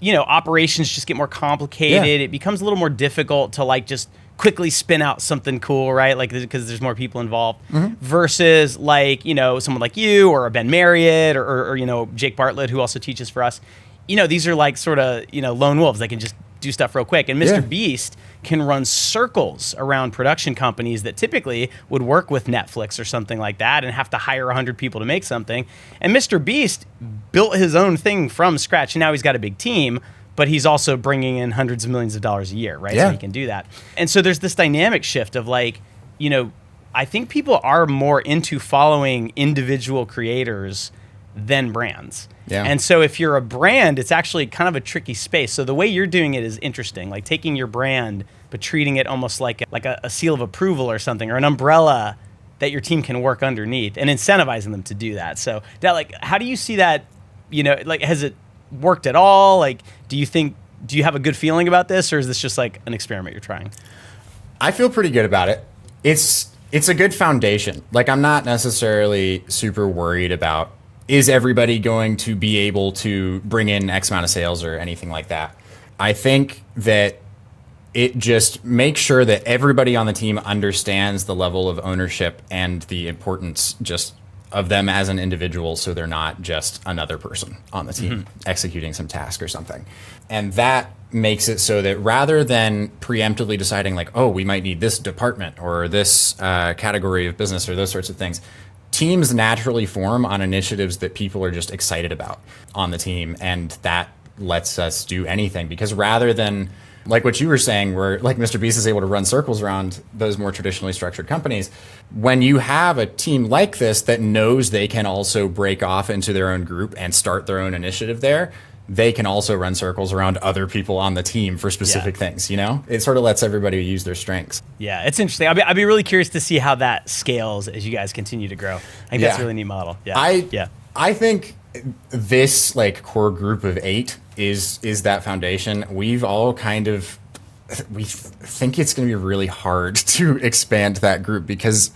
operations just get more complicated. Yeah. It becomes a little more difficult to just quickly spin out something cool, right? Because there's more people involved versus someone like you or Ben Marriott or Jake Bartlett, who also teaches for us. These are sort of, lone wolves. They can just do stuff real quick. And Mr. Beast can run circles around production companies that typically would work with Netflix or something like that and have to hire 100 people to make something. And Mr. Beast built his own thing from scratch. And now he's got a big team, but he's also bringing in hundreds of millions of dollars a year, right? Yeah. So he can do that. And so there's this dynamic shift of I think people are more into following individual creators than brands. Yeah. And so if you're a brand, it's actually kind of a tricky space. So the way you're doing it is interesting, taking your brand, but treating it almost like a seal of approval or something, or an umbrella that your team can work underneath and incentivizing them to do that. So that how do you see that, has it worked at all? Do you have a good feeling about this, or is this just an experiment you're trying? I feel pretty good about it. It's a good foundation. I'm not necessarily super worried about, is everybody going to be able to bring in X amount of sales or anything like that. I think that it just makes sure that everybody on the team understands the level of ownership and the importance just of them as an individual, so they're not just another person on the team executing some task or something. And that makes it so that rather than preemptively deciding we might need this department or this category of business or those sorts of things, teams naturally form on initiatives that people are just excited about on the team. And that lets us do anything, because rather than what you were saying, where Mr. Beast is able to run circles around those more traditionally structured companies, when you have a team like this that knows they can also break off into their own group and start their own initiative there, they can also run circles around other people on the team for specific things, It sort of lets everybody use their strengths. Yeah, it's interesting. I'd be really curious to see how that scales as you guys continue to grow. I think that's a really neat model. Yeah. I think this like core group of 8 is that foundation. We've all kind of, we think it's going to be really hard to expand that group because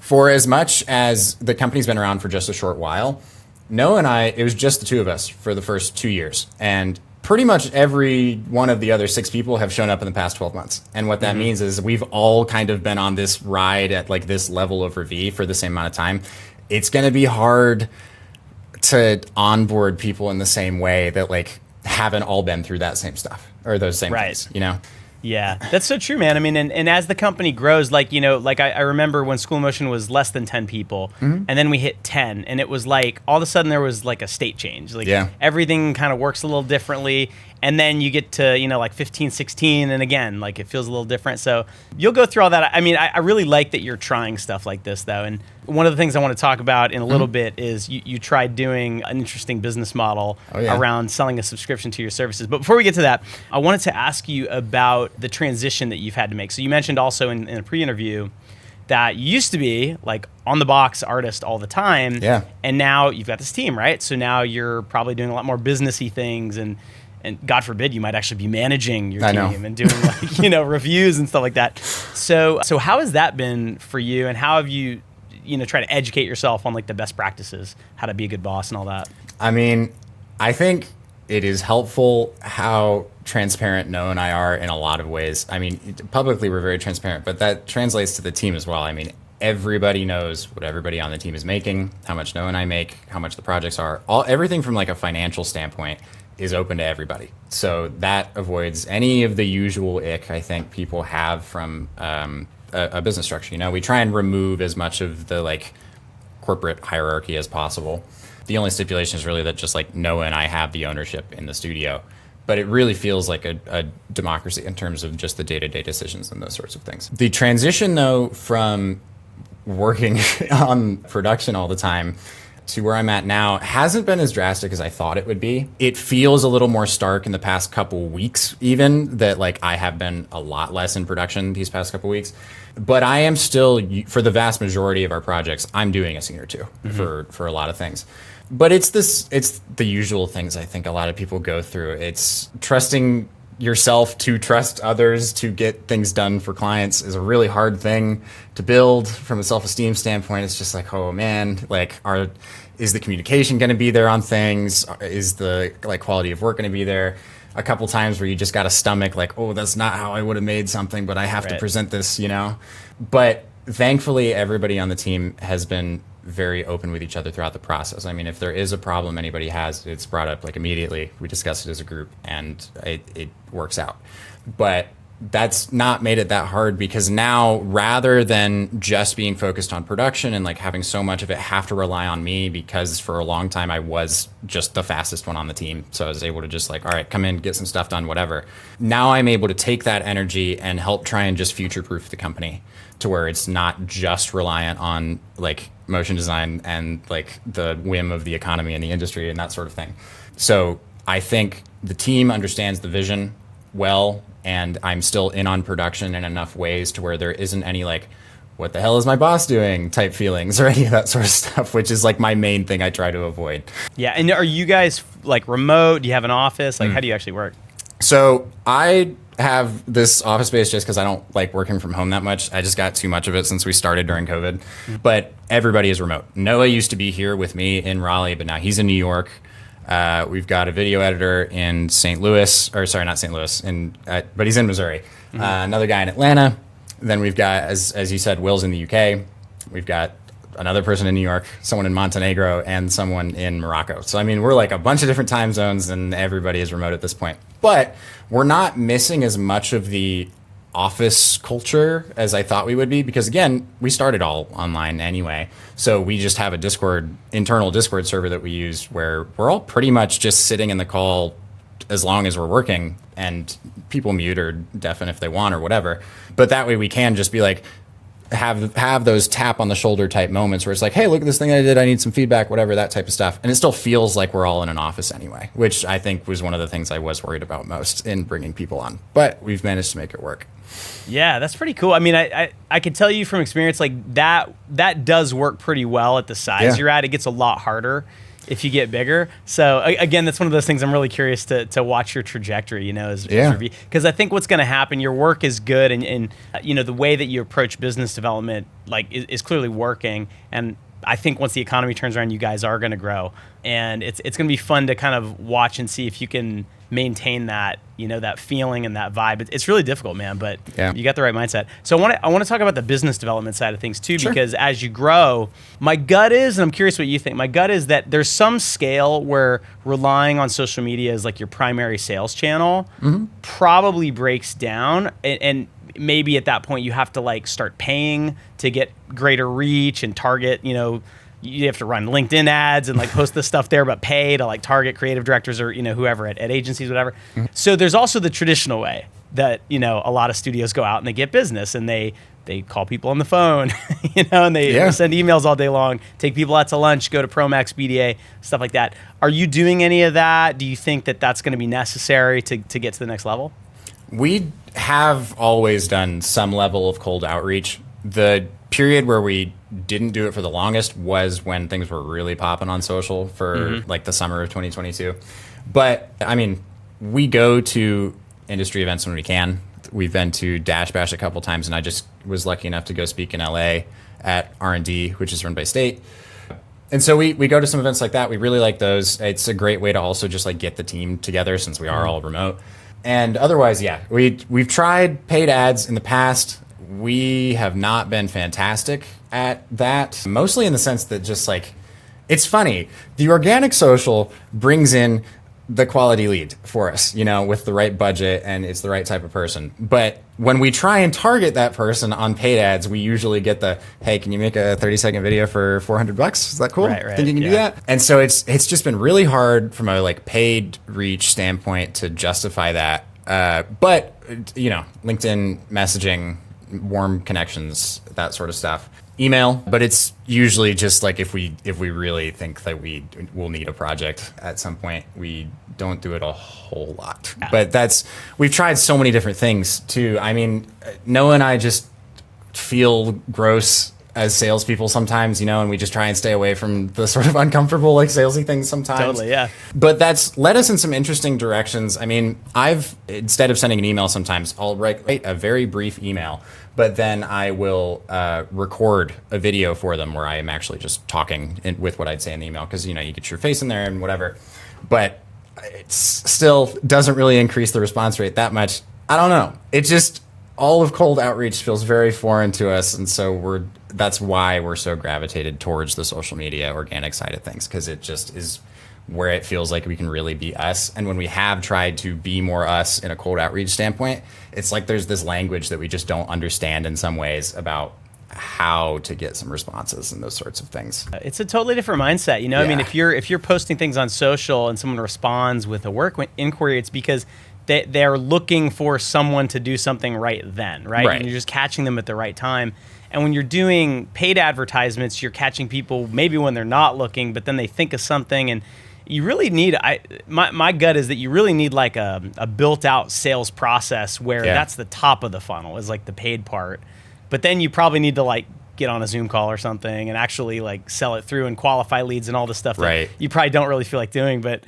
for as much as the company's been around for just a short while, Noah and I, it was just the two of us for the first 2 years. And pretty much every one of the other 6 people have shown up in the past 12 months. And what that means is we've all kind of been on this ride at like this level of Ravie for the same amount of time. It's going to be hard to onboard people in the same way that like haven't all been through that same stuff or those same things, you know? Yeah, that's so true, man. I mean, and as the company grows, like, you know, like I remember when School Motion was less than 10 people and then we hit 10 and it was like all of a sudden there was like a state change. Like everything kind of works a little differently. And then you get to, you know, like 15, 16, and again, like it feels a little different. So you'll go through all that. I mean, I really like that you're trying stuff like this, though. And one of the things I want to talk about in a little bit is you tried doing an interesting business model around selling a subscription to your services. But before we get to that, I wanted to ask you about the transition that you've had to make. So you mentioned also in a pre-interview that you used to be like on the box artist all the time. Yeah. And now you've got this team, right? So now you're probably doing a lot more businessy things and God forbid you might actually be managing your team and doing like, you know, reviews and stuff like that. So how has that been for you, and how have you, you know, tried to educate yourself on like the best practices, how to be a good boss and all that? I mean, I think it is helpful how transparent Noah and I are in a lot of ways. I mean, publicly we're very transparent, but that translates to the team as well. I mean, everybody knows what everybody on the team is making, how much Noah and I make, how much the projects are, everything from like a financial standpoint is open to everybody. So that avoids any of the usual ick I think people have from a business structure. You know, we try and remove as much of the like corporate hierarchy as possible. The only stipulation is really that just like Noah and I have the ownership in the studio, but it really feels like a democracy in terms of just the day-to-day decisions and those sorts of things. The transition though from working on production all the time to where I'm at now hasn't been as drastic as I thought it would be. It feels a little more stark in the past couple weeks, even that like I have been a lot less in production these past couple weeks. But I am still, for the vast majority of our projects, I'm doing a scene or two for a lot of things. But it's the usual things I think a lot of people go through. It's trusting yourself to trust others to get things done for clients is a really hard thing to build from a self-esteem standpoint. It's just like, oh man, like is the communication going to be there on things? Is the like quality of work going to be there? A couple times where you just got a stomach like, oh, that's not how I would have made something, but I have to present this, you know? But thankfully everybody on the team has been very open with each other throughout the process. I mean, if there is a problem anybody has, it's brought up like immediately. We discuss it as a group and it works out. But that's not made it that hard because now rather than just being focused on production and like having so much of it have to rely on me, because for a long time I was just the fastest one on the team. So I was able to just like, all right, come in, get some stuff done, whatever. Now I'm able to take that energy and help try and just future-proof the company to where it's not just reliant on like motion design and like the whim of the economy and the industry and that sort of thing. So I think the team understands the vision well, and I'm still in on production in enough ways to where there isn't any like, what the hell is my boss doing type feelings or any of that sort of stuff, which is like my main thing I try to avoid. Yeah. And are you guys like remote? Do you have an office? Like how do you actually work? So I have this office space just because I don't like working from home that much. I just got too much of it since we started during COVID. But everybody is remote. Noah used to be here with me in Raleigh, but now he's in New York. We've got a video editor in St. Louis, or sorry, not St. Louis, but he's in Missouri. Another guy in Atlanta. Then we've got, as you said, Will's in the UK. We've got another person in New York, someone in Montenegro, and someone in Morocco. So, I mean, we're like a bunch of different time zones, and everybody is remote at this point. But we're not missing as much of the office culture as I thought we would be, because again, we started all online anyway. So we just have a internal Discord server that we use where we're all pretty much just sitting in the call as long as we're working, and people mute or deafen if they want or whatever. But that way we can just be like, have those tap on the shoulder type moments where it's like, hey, look at this thing I did, I need some feedback, whatever, that type of stuff. And it still feels like we're all in an office anyway, which I think was one of the things I was worried about most in bringing people on. But we've managed to make it work. Yeah, that's pretty cool. I mean, I can tell you from experience, like that does work pretty well at the size you're at. It gets a lot harder if you get bigger. So again, that's one of those things I'm really curious to watch your trajectory, because I think what's going to happen, your work is good, and the way that you approach business development is clearly working. And I think once the economy turns around, you guys are going to grow, and it's going to be fun to kind of watch and see if you can maintain that, that feeling and that vibe. It's really difficult, man, but you got the right mindset. So I want to talk about the business development side of things too, because as you grow, my gut is, and I'm curious what you think, my gut is that there's some scale where relying on social media as like your primary sales channel probably breaks down, and maybe at that point you have to like start paying to get greater reach and target, you have to run LinkedIn ads and like post this stuff there, but pay to like target creative directors or, whoever at agencies, whatever. So there's also the traditional way that, a lot of studios go out and they get business and they call people on the phone, and they send emails all day long, take people out to lunch, go to Promax, BDA, stuff like that. Are you doing any of that? Do you think that that's going to be necessary to get to the next level? We have always done some level of cold outreach. The period where we didn't do it for the longest was when things were really popping on social for like the summer of 2022. But I mean, we go to industry events when we can. We've been to Dash Bash a couple times, and I just was lucky enough to go speak in LA at R&D, which is run by State. And so we go to some events like that. We really like those. It's a great way to also just like get the team together since we are all remote. And otherwise, we've tried paid ads in the past. We have not been fantastic at that, mostly in the sense that just like, it's funny. The organic social brings in the quality lead for us, with the right budget and it's the right type of person. But when we try and target that person on paid ads, we usually get the, hey, can you make a 30-second video for $400? Is that cool? Right. Think you can do that? And so it's just been really hard from a like paid reach standpoint to justify that. But LinkedIn messaging, warm connections, that sort of stuff. Email, but it's usually just like if we really think that we will need a project at some point, we don't do it a whole lot. Yeah. But we've tried so many different things too. I mean, Noah and I just feel gross as salespeople sometimes, and we just try and stay away from the sort of uncomfortable, like salesy things sometimes. Totally, yeah. But that's led us in some interesting directions. I mean, instead of sending an email sometimes, I'll write a very brief email, but then I will record a video for them where I am actually just talking with what I'd say in the email, because, you get your face in there and whatever. But it still doesn't really increase the response rate that much. I don't know. It just, all of cold outreach feels very foreign to us, and so that's why we're so gravitated towards the social media organic side of things, because it just is where it feels like we can really be us. And when we have tried to be more us in a cold outreach standpoint, it's like there's this language that we just don't understand in some ways about how to get some responses and those sorts of things. It's a totally different mindset, Yeah. I mean, if you're posting things on social and someone responds with a work inquiry, it's because they're looking for someone to do something right then, right? And you're just catching them at the right time. And when you're doing paid advertisements, you're catching people maybe when they're not looking, but then they think of something, and you really need, my gut is that you really need like a built-out sales process where that's the top of the funnel, is like the paid part. But then you probably need to like get on a Zoom call or something and actually like sell it through and qualify leads and all the stuff that you probably don't really feel like doing. But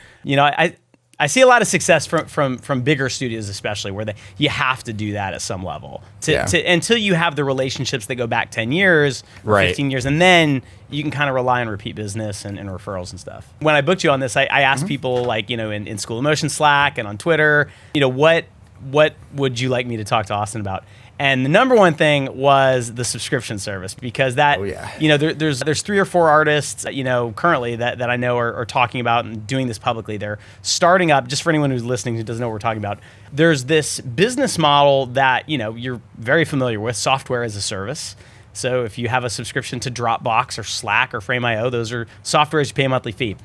I see a lot of success from bigger studios, especially where you have to do that at some level until you have the relationships that go back 10 years, 15 years, and then you can kind of rely on repeat business and referrals and stuff. When I booked you on this, I asked people like, in School of Motion Slack and on Twitter, what would you like me to talk to Austin about? And the number one thing was the subscription service, because that, there's 3 or 4 artists, currently that I know are talking about and doing this publicly. They're starting up, just for anyone who's listening who doesn't know what we're talking about, there's this business model that, you're very familiar with, software as a service. So if you have a subscription to Dropbox or Slack or Frame.io, those are softwares you pay a monthly fee.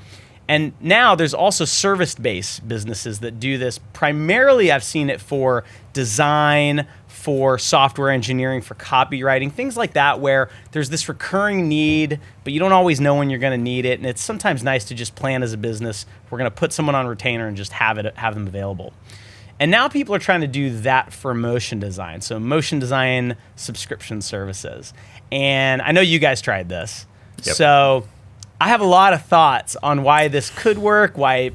And now there's also service-based businesses that do this. Primarily, I've seen it for design, for software engineering, for copywriting, things like that, where there's this recurring need, but you don't always know when you're going to need it. And it's sometimes nice to just plan as a business. We're going to put someone on retainer and just have them available. And now people are trying to do that for motion design. So motion design subscription services. And I know you guys tried this. Yep. So I have a lot of thoughts on why this could work, why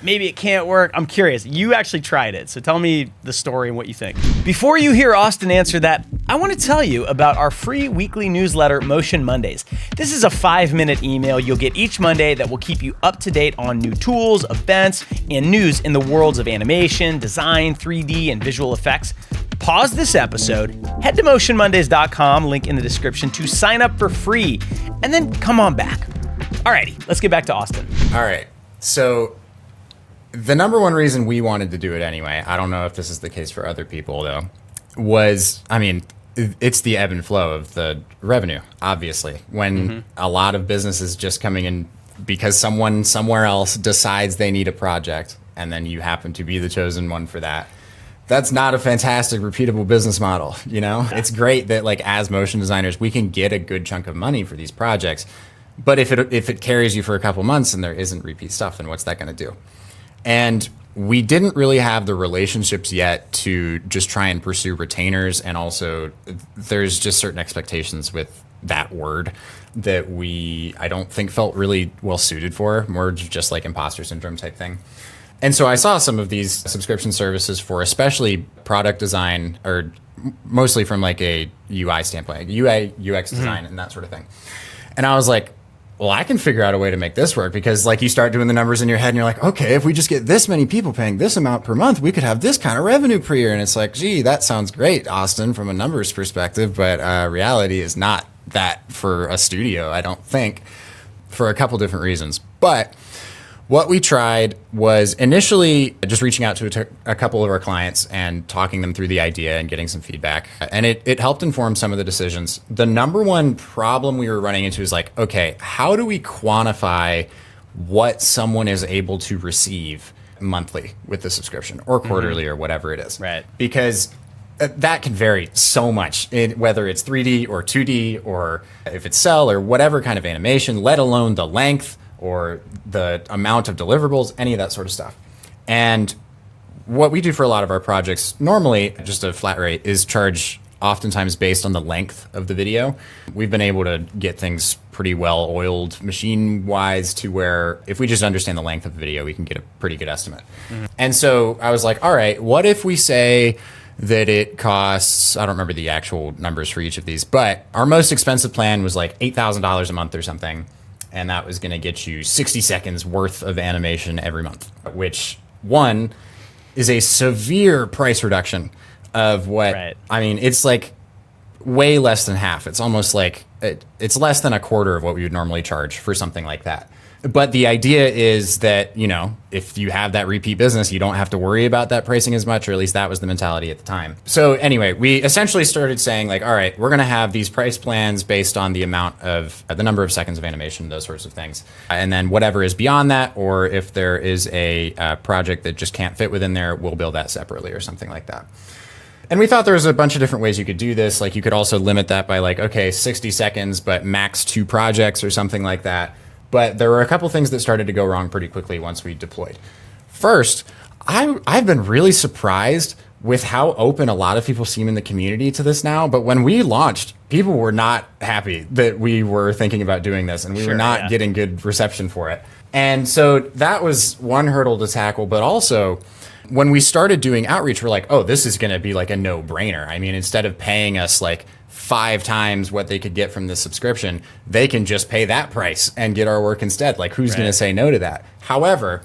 maybe it can't work. I'm curious. You actually tried it, so tell me the story and what you think. Before you hear Austin answer that, I want to tell you about our free weekly newsletter, Motion Mondays. This is a 5-minute email you'll get each Monday that will keep you up to date on new tools, events, and news in the worlds of animation, design, 3D, and visual effects. Pause this episode, head to motionmondays.com, link in the description, to sign up for free, and then come on back. Alrighty, let's get back to Austin. All right, so the number one reason we wanted to do it anyway, I don't know if this is the case for other people though, was, I mean, it's the ebb and flow of the revenue, obviously. When a lot of businesses just coming in because someone somewhere else decides they need a project, and then you happen to be the chosen one for that. That's not a fantastic, repeatable business model, you know? Yeah. It's great that, like, as motion designers, we can get a good chunk of money for these projects. But if it carries you for a couple months and there isn't repeat stuff, then what's that going to do? And we didn't really have the relationships yet to just try and pursue retainers. And also, there's just certain expectations with that word that I don't think felt really well suited for, more just like imposter syndrome type thing. And so I saw some of these subscription services for especially product design, or mostly from like a UI standpoint, like UI, UX design and that sort of thing. And I was like, well, I can figure out a way to make this work, because like you start doing the numbers in your head and you're like, okay, if we just get this many people paying this amount per month, we could have this kind of revenue per year. And it's like, gee, that sounds great, Austin, from a numbers perspective. But reality is not that for a studio, I don't think, for a couple different reasons. But what we tried was initially just reaching out to a couple of our clients and talking them through the idea and getting some feedback. And it helped inform some of the decisions. The number one problem we were running into is like, okay, how do we quantify what someone is able to receive monthly with the subscription, or quarterly, or whatever it is? Right. Because that can vary so much, whether it's 3D or 2D, or if it's cell or whatever kind of animation, let alone the length or the amount of deliverables, any of that sort of stuff. And what we do for a lot of our projects, normally just a flat rate, is charge oftentimes based on the length of the video. We've been able to get things pretty well oiled machine-wise to where if we just understand the length of the video, we can get a pretty good estimate. And so I was like, all right, what if we say that it costs, I don't remember the actual numbers for each of these, but our most expensive plan was like $8,000 a month or something. And that was going to get you 60 seconds worth of animation every month, which, one, is a severe price reduction of what, right. I mean, it's like way less than half. It's almost like, it's less than a quarter of what we would normally charge for something like that. But the idea is that, you know, if you have that repeat business, you don't have to worry about that pricing as much, or at least that was the mentality at the time. So anyway, we essentially started saying like, all right, we're going to have these price plans based on the amount of the number of seconds of animation, those sorts of things. And then whatever is beyond that, or if there is a project that just can't fit within there, we'll bill that separately or something like that. And we thought there was a bunch of different ways you could do this. Like you could also limit that by like, okay, 60 seconds, but max 2 projects or something like that. But there were a couple things that started to go wrong pretty quickly once we deployed. First, I've been really surprised with how open a lot of people seem in the community to this now. But when we launched, people were not happy that we were thinking about doing this, and we were not getting good reception for it. And so that was one hurdle to tackle. But also, when we started doing outreach, we're like, oh, this is going to be like a no-brainer. I mean, instead of paying us like 5 times what they could get from this subscription, they can just pay that price and get our work instead. Like, who's going to say no to that? However,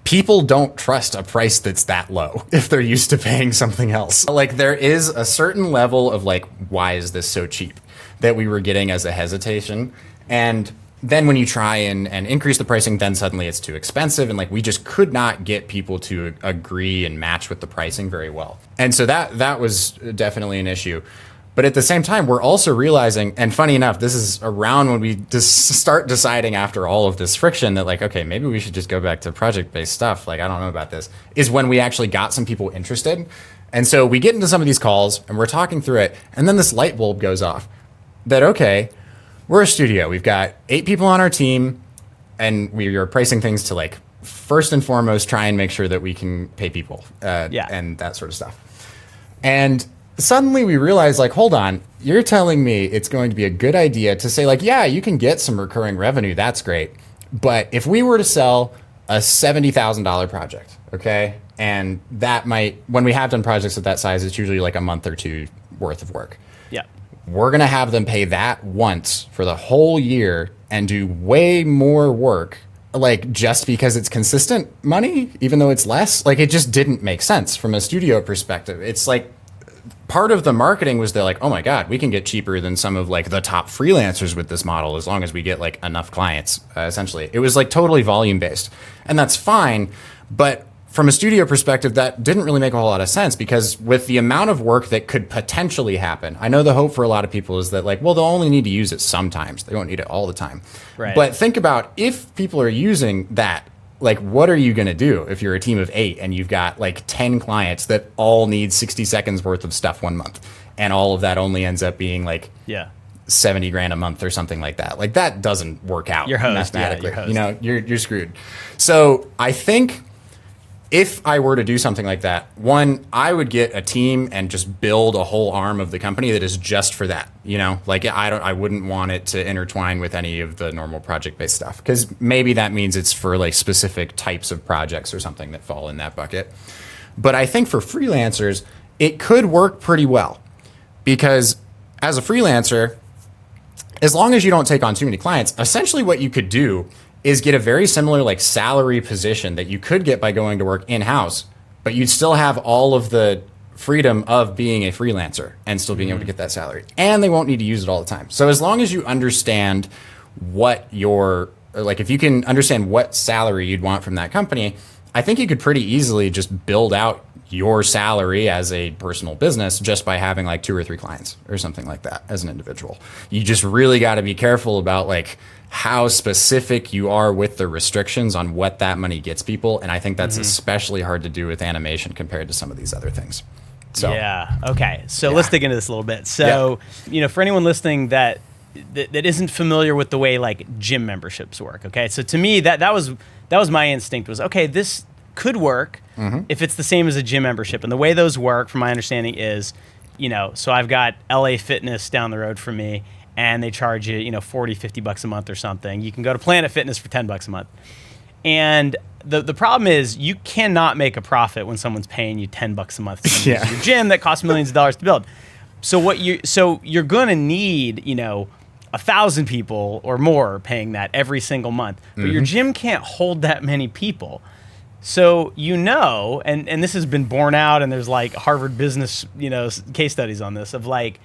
people don't trust a price that's that low if they're used to paying something else. Like, there is a certain level of like, why is this so cheap, that we were getting as a hesitation. And then when you try and increase the pricing, then suddenly it's too expensive. And like, we just could not get people to agree and match with the pricing very well. And so that was definitely an issue. But at the same time, we're also realizing, and funny enough, this is around when we just start deciding after all of this friction that like, okay, maybe we should just go back to project-based stuff. Like, I don't know about this, is when we actually got some people interested. And so we get into some of these calls and we're talking through it. And then this light bulb goes off that, okay, we're a studio. We've got 8 people on our team, and we are pricing things to like, first and foremost, try and make sure that we can pay people and that sort of stuff. And suddenly we realized, like, hold on, you're telling me it's going to be a good idea to say like, yeah, you can get some recurring revenue. That's great. But if we were to sell a $70,000 project, okay, and that might, when we have done projects of that size, it's usually like a month or two worth of work. Yeah. We're going to have them pay that once for the whole year and do way more work, like just because it's consistent money, even though it's less. Like, it just didn't make sense from a studio perspective. It's like part of the marketing was they're like, oh my God, we can get cheaper than some of like the top freelancers with this model as long as we get like enough clients, essentially. It was like totally volume based. And that's fine. But from a studio perspective, that didn't really make a whole lot of sense, because with the amount of work that could potentially happen, I know the hope for a lot of people is that like, well, they'll only need to use it sometimes. They don't need it all the time. Right. But think about if people are using that, like, what are you going to do if you're a team of 8 and you've got like 10 clients that all need 60 seconds worth of stuff 1 month, and all of that only ends up being like 70 grand a month or something like that. Like, that doesn't work out mathematically. You know, you're screwed. So I think if I were to do something like that, one, I would get a team and just build a whole arm of the company that is just for that. You know, like I wouldn't want it to intertwine with any of the normal project-based stuff, because maybe that means it's for like specific types of projects or something that fall in that bucket. But I think for freelancers, it could work pretty well, because as a freelancer, as long as you don't take on too many clients, essentially what you could do is get a very similar like salary position that you could get by going to work in-house, but you'd still have all of the freedom of being a freelancer and still being able to get that salary. And they won't need to use it all the time. So as long as you understand what your, like if you can understand what salary you'd want from that company, I think you could pretty easily just build out your salary as a personal business just by having like 2 or 3 clients or something like that as an individual. You just really got to be careful about like how specific you are with the restrictions on what that money gets people. And I think that's especially hard to do with animation compared to some of these other things. So, yeah. Okay. So let's dig into this a little bit. So, you know, for anyone listening that isn't familiar with the way like gym memberships work. Okay. So to me, that was my instinct was, okay, this could work if it's the same as a gym membership. And the way those work, from my understanding, is, you know, so I've got LA Fitness down the road from me, and they charge you, you know, $40-$50 a month or something. You can go to Planet Fitness for $10 a month. And the problem is you cannot make a profit when someone's paying you $10 a month to use your gym that costs millions of dollars to build. So you're going to need, you know, 1,000 people or more paying that every single month. But your gym can't hold that many people. So, you know, and this has been borne out, and there's like Harvard business, you know, case studies on this, of like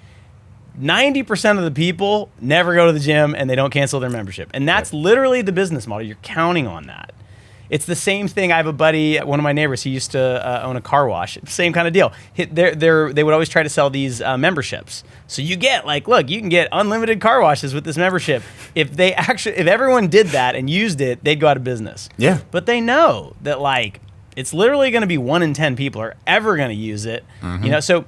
90% of the people never go to the gym and they don't cancel their membership. And that's literally the business model. You're counting on that. It's the same thing. I have a buddy, one of my neighbors, he used to own a car wash. Same kind of deal. They would always try to sell these memberships. So you get like, look, you can get unlimited car washes with this membership. If everyone did that and used it, they'd go out of business. Yeah. But they know that like it's literally going to be 1 in 10 people are ever going to use it. You know, so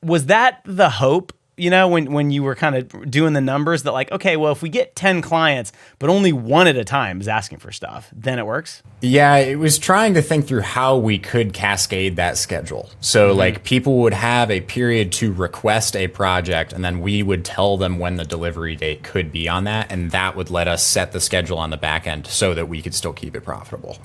was that the hope? You know, when you were kind of doing the numbers, that like, okay, well, if we get 10 clients, but only 1 at a time is asking for stuff, then it works? Yeah, it was trying to think through how we could cascade that schedule. So like people would have a period to request a project, and then we would tell them when the delivery date could be on that. And that would let us set the schedule on the back end so that we could still keep it profitable.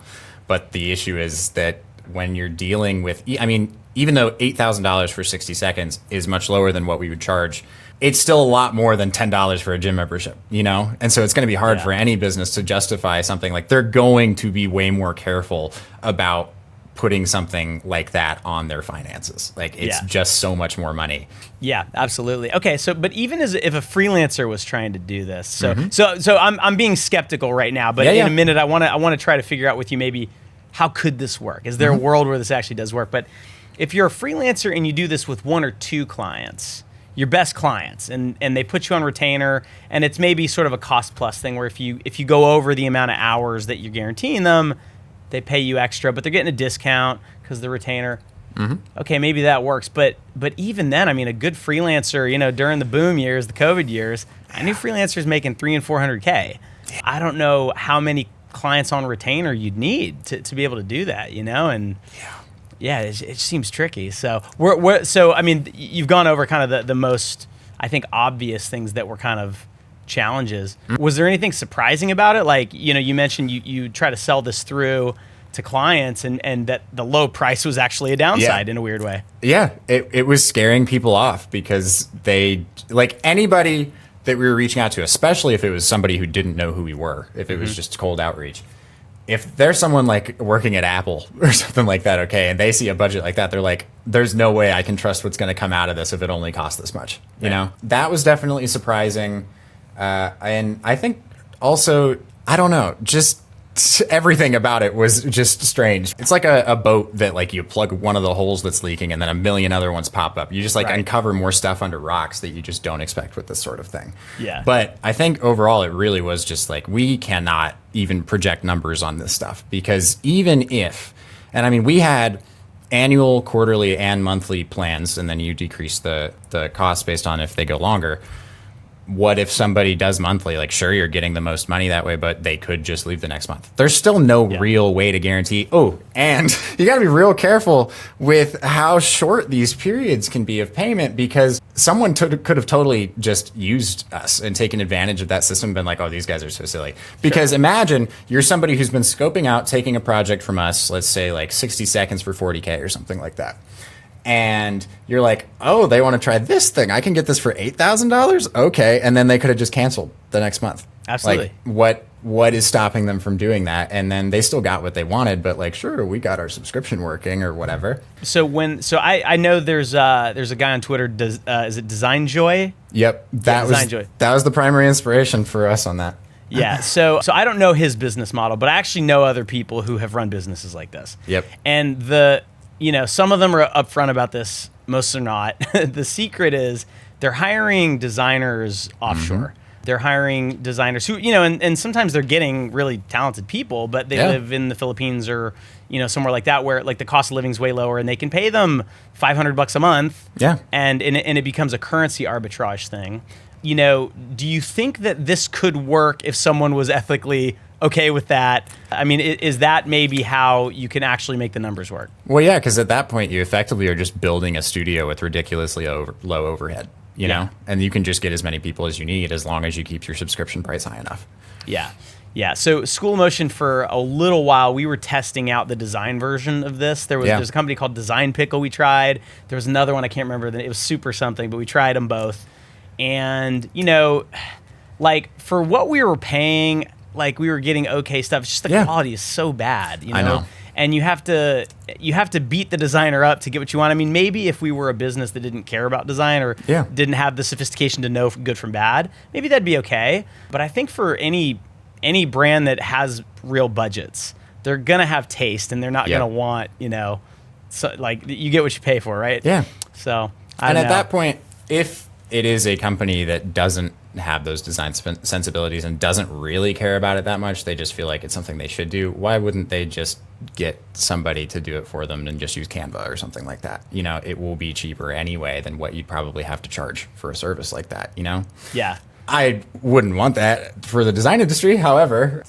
But the issue is that when you're dealing with, I mean, even though $8,000 for 60 seconds is much lower than what we would charge, it's still a lot more than $10 for a gym membership, you know? And so it's going to be hard for any business to justify something like, they're going to be way more careful about putting something like that on their finances. Like it's just so much more money. Yeah, absolutely. Okay, so but even as if a freelancer was trying to do this, so I'm being skeptical right now, but in a minute I want to try to figure out with you maybe how could this work? Is there a world where this actually does work? But if you're a freelancer and you do this with 1 or 2 clients, your best clients, and they put you on retainer, and it's maybe sort of a cost plus thing where if you go over the amount of hours that you're guaranteeing them, they pay you extra, but they're getting a discount because the retainer. Okay, maybe that works, but even then, I mean, a good freelancer, you know, during the boom years, the COVID years, I knew freelancers making $300,000 and $400,000. I don't know how many clients on retainer you'd need to be able to do that, you know, and it seems tricky. So so I mean, you've gone over kind of the most, I think, obvious things that were kind of challenges. Was there anything surprising about it? Like, you mentioned you try to sell this through to clients and that the low price was actually a downside in a weird way. Yeah, it was scaring people off because they, like anybody that we were reaching out to, especially if it was somebody who didn't know who we were, if it was just cold outreach. If there's someone like working at Apple or something like that, okay, and they see a budget like that, they're like, there's no way I can trust what's going to come out of this if it only costs this much. You know, that was definitely surprising. And I think also, I don't know, just everything about it was just strange. It's like a boat that like you plug one of the holes that's leaking and then a million other ones pop up. You just like uncover more stuff under rocks that you just don't expect with this sort of thing. Yeah. But I think overall it really was just like, we cannot even project numbers on this stuff because even if, and I mean, we had annual, quarterly, and monthly plans, and then you decrease the cost based on if they go longer. What if somebody does monthly? Like, sure, you're getting the most money that way, but they could just leave the next month. There's still no real way to guarantee. Oh, and you got to be real careful with how short these periods can be of payment because someone could have totally just used us and taken advantage of that system and been like, oh, these guys are so silly. Because imagine you're somebody who's been scoping out, taking a project from us, let's say like 60 seconds for 40K or something like that. And you're like, oh, they want to try this thing. I can get this for $8,000? Okay. And then they could have just canceled the next month. Absolutely. Like, what is stopping them from doing that? And then they still got what they wanted, but like, sure, we got our subscription working or whatever. So I know there's a guy on Twitter, is it Design Joy? Yep. That was the primary inspiration for us on that. Yeah. So I don't know his business model, but I actually know other people who have run businesses like this. Yep. And some of them are upfront about this, most are not. The secret is they're hiring designers offshore. They're hiring designers who, and sometimes they're getting really talented people, but they live in the Philippines or, somewhere like that where like the cost of living is way lower and they can pay them $500 a month. Yeah. And it becomes a currency arbitrage thing. Do you think that this could work if someone was ethically okay with that? I mean, is that maybe how you can actually make the numbers work? Well, yeah, because at that point, you effectively are just building a studio with ridiculously low overhead, you know? And you can just get as many people as you need as long as you keep your subscription price high enough. Yeah. Yeah. So School Motion, for a little while, we were testing out the design version of this. There's a company called Design Pickle we tried. There was another one, I can't remember. It was Super something, but we tried them both. And, like for what we were paying, like we were getting okay stuff. It's just the quality is so bad, I know. And you have to beat the designer up to get what you want. I mean, maybe if we were a business that didn't care about design or didn't have the sophistication to know good from bad, maybe that'd be okay. But I think for any brand that has real budgets, they're gonna have taste and they're not gonna want, so like you get what you pay for, right? Yeah. So at that point, if it is a company that doesn't have those design sensibilities and doesn't really care about it that much, they just feel like it's something they should do, why wouldn't they just get somebody to do it for them and just use Canva or something like that? It will be cheaper anyway than what you'd probably have to charge for a service like that, Yeah. I wouldn't want that for the design industry. However,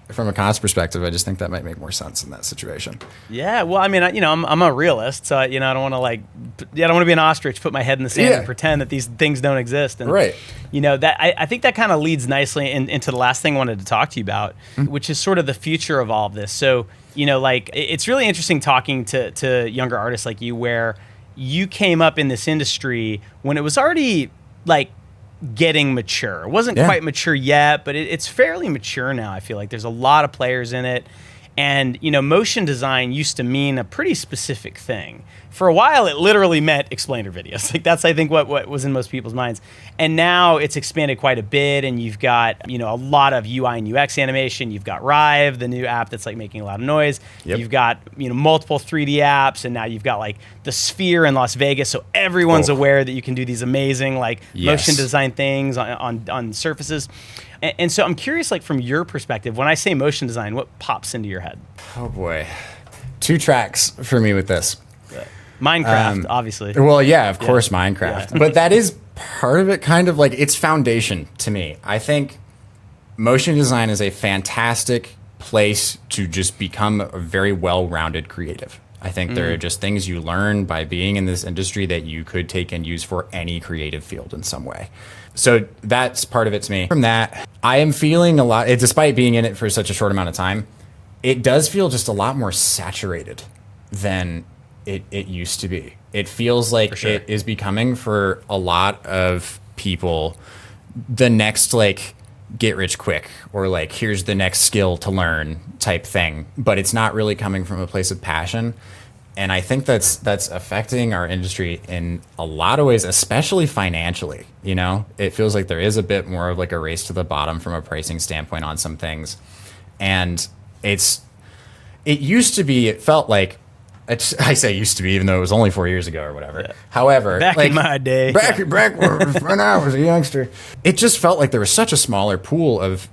from a cost perspective, I just think that might make more sense in that situation. Yeah, well, I mean, I'm a realist, so I don't want to I don't want to be an ostrich, put my head in the sand and pretend that these things don't exist. And, right. That I think that kind of leads nicely into the last thing I wanted to talk to you about, which is sort of the future of all of this. So, like it's really interesting talking to younger artists like you, where you came up in this industry when it was already like getting mature. It wasn't quite mature yet, but it's fairly mature now. I feel like there's a lot of players in it. And, motion design used to mean a pretty specific thing. For a while, it literally meant explainer videos. Like that's, I think, what was in most people's minds. And now it's expanded quite a bit. And you've got, a lot of UI and UX animation. You've got Ravie, the new app that's like making a lot of noise. Yep. You've got, multiple 3D apps. And now you've got like the Sphere in Las Vegas. So everyone's aware that you can do these amazing motion design things on surfaces. And so I'm curious, like from your perspective, when I say motion design, what pops into your head? Oh boy. 2 tracks for me with this. Minecraft, obviously. Well, yeah, of course, Minecraft. But that is part of it, kind of like its foundation to me. I think motion design is a fantastic place to just become a very well-rounded creative. I think there are just things you learn by being in this industry that you could take and use for any creative field in some way. So that's part of it to me. From that, I am feeling a lot, despite being in it for such a short amount of time, it does feel just a lot more saturated than it used to be. It feels like it is becoming, for a lot of people, the next like get rich quick, or like here's the next skill to learn type thing, but it's not really coming from a place of passion. And I think that's affecting our industry in a lot of ways, especially financially. You know, it feels like there is a bit more of like a race to the bottom from a pricing standpoint on some things. And it used to be, it felt like, I say used to be, even though it was only 4 years ago or whatever. Yeah. However, back in my day, back when I was a youngster, it just felt like there was such a smaller pool of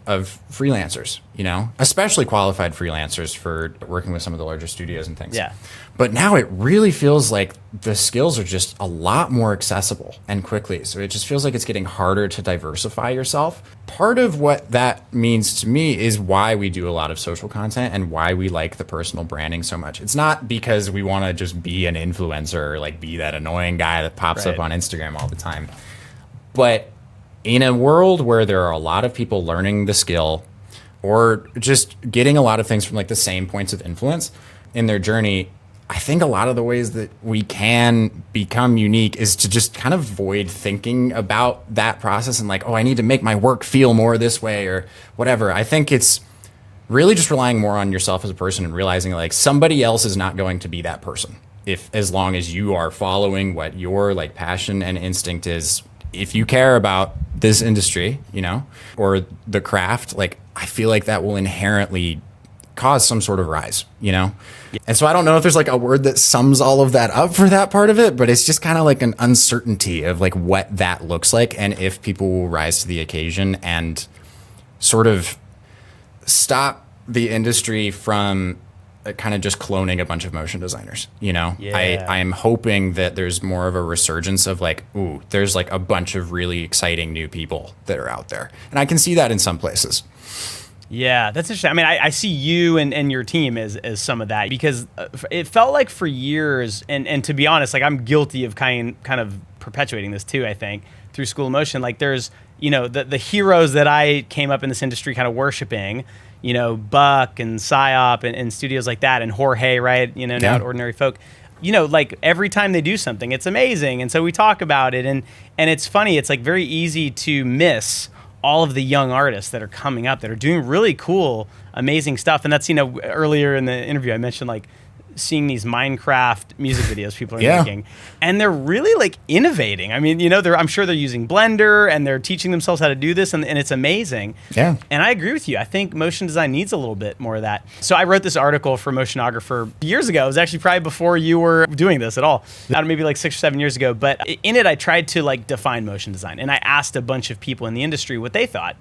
freelancers, you know, especially qualified freelancers for working with some of the larger studios and things. Yeah. But now it really feels like the skills are just a lot more accessible and quickly. So it just feels like it's getting harder to diversify yourself. Part of what that means to me is why we do a lot of social content and why we like the personal branding so much. It's not because we want to just be an influencer or like be that annoying guy that pops up on Instagram all the time. But in a world where there are a lot of people learning the skill or just getting a lot of things from like the same points of influence in their journey, I think a lot of the ways that we can become unique is to just kind of avoid thinking about that process and like, oh, I need to make my work feel more this way or whatever. I think it's really just relying more on yourself as a person and realizing like somebody else is not going to be that person. As long as you are following what your like passion and instinct is, if you care about this industry, you know, or the craft, like I feel like that will inherently cause some sort of rise, you know? And so I don't know if there's like a word that sums all of that up for that part of it, but it's just kind of like an uncertainty of like what that looks like and if people will rise to the occasion and sort of stop the industry from kind of just cloning a bunch of motion designers, you know? I am hoping that there's more of a resurgence of like, ooh, there's like a bunch of really exciting new people that are out there. And I can see that in some places. Yeah, that's interesting. I mean, I see you and your team as some of that, because it felt like for years, and to be honest, like I'm guilty of kind of perpetuating this too, I think, through School of Motion. Like there's, you know, the heroes that I came up in this industry kind of worshiping, you know, Buck and Psyop and studios like that, and Jorge, right? You know, Not Ordinary Folk. You know, like every time they do something, it's amazing. And so we talk about it, and it's funny, it's like very easy to miss all of the young artists that are coming up that are doing really cool, amazing stuff. And that's, you know, earlier in the interview, I mentioned like seeing these Minecraft music videos people are making, and they're really like innovating. I mean, you know, I'm sure they're using Blender and they're teaching themselves how to do this, and it's amazing. Yeah. And I agree with you. I think motion design needs a little bit more of that. So I wrote this article for Motionographer years ago. It was actually probably before you were doing this at all, maybe like 6 or 7 years ago. But in it, I tried to like define motion design, and I asked a bunch of people in the industry what they thought.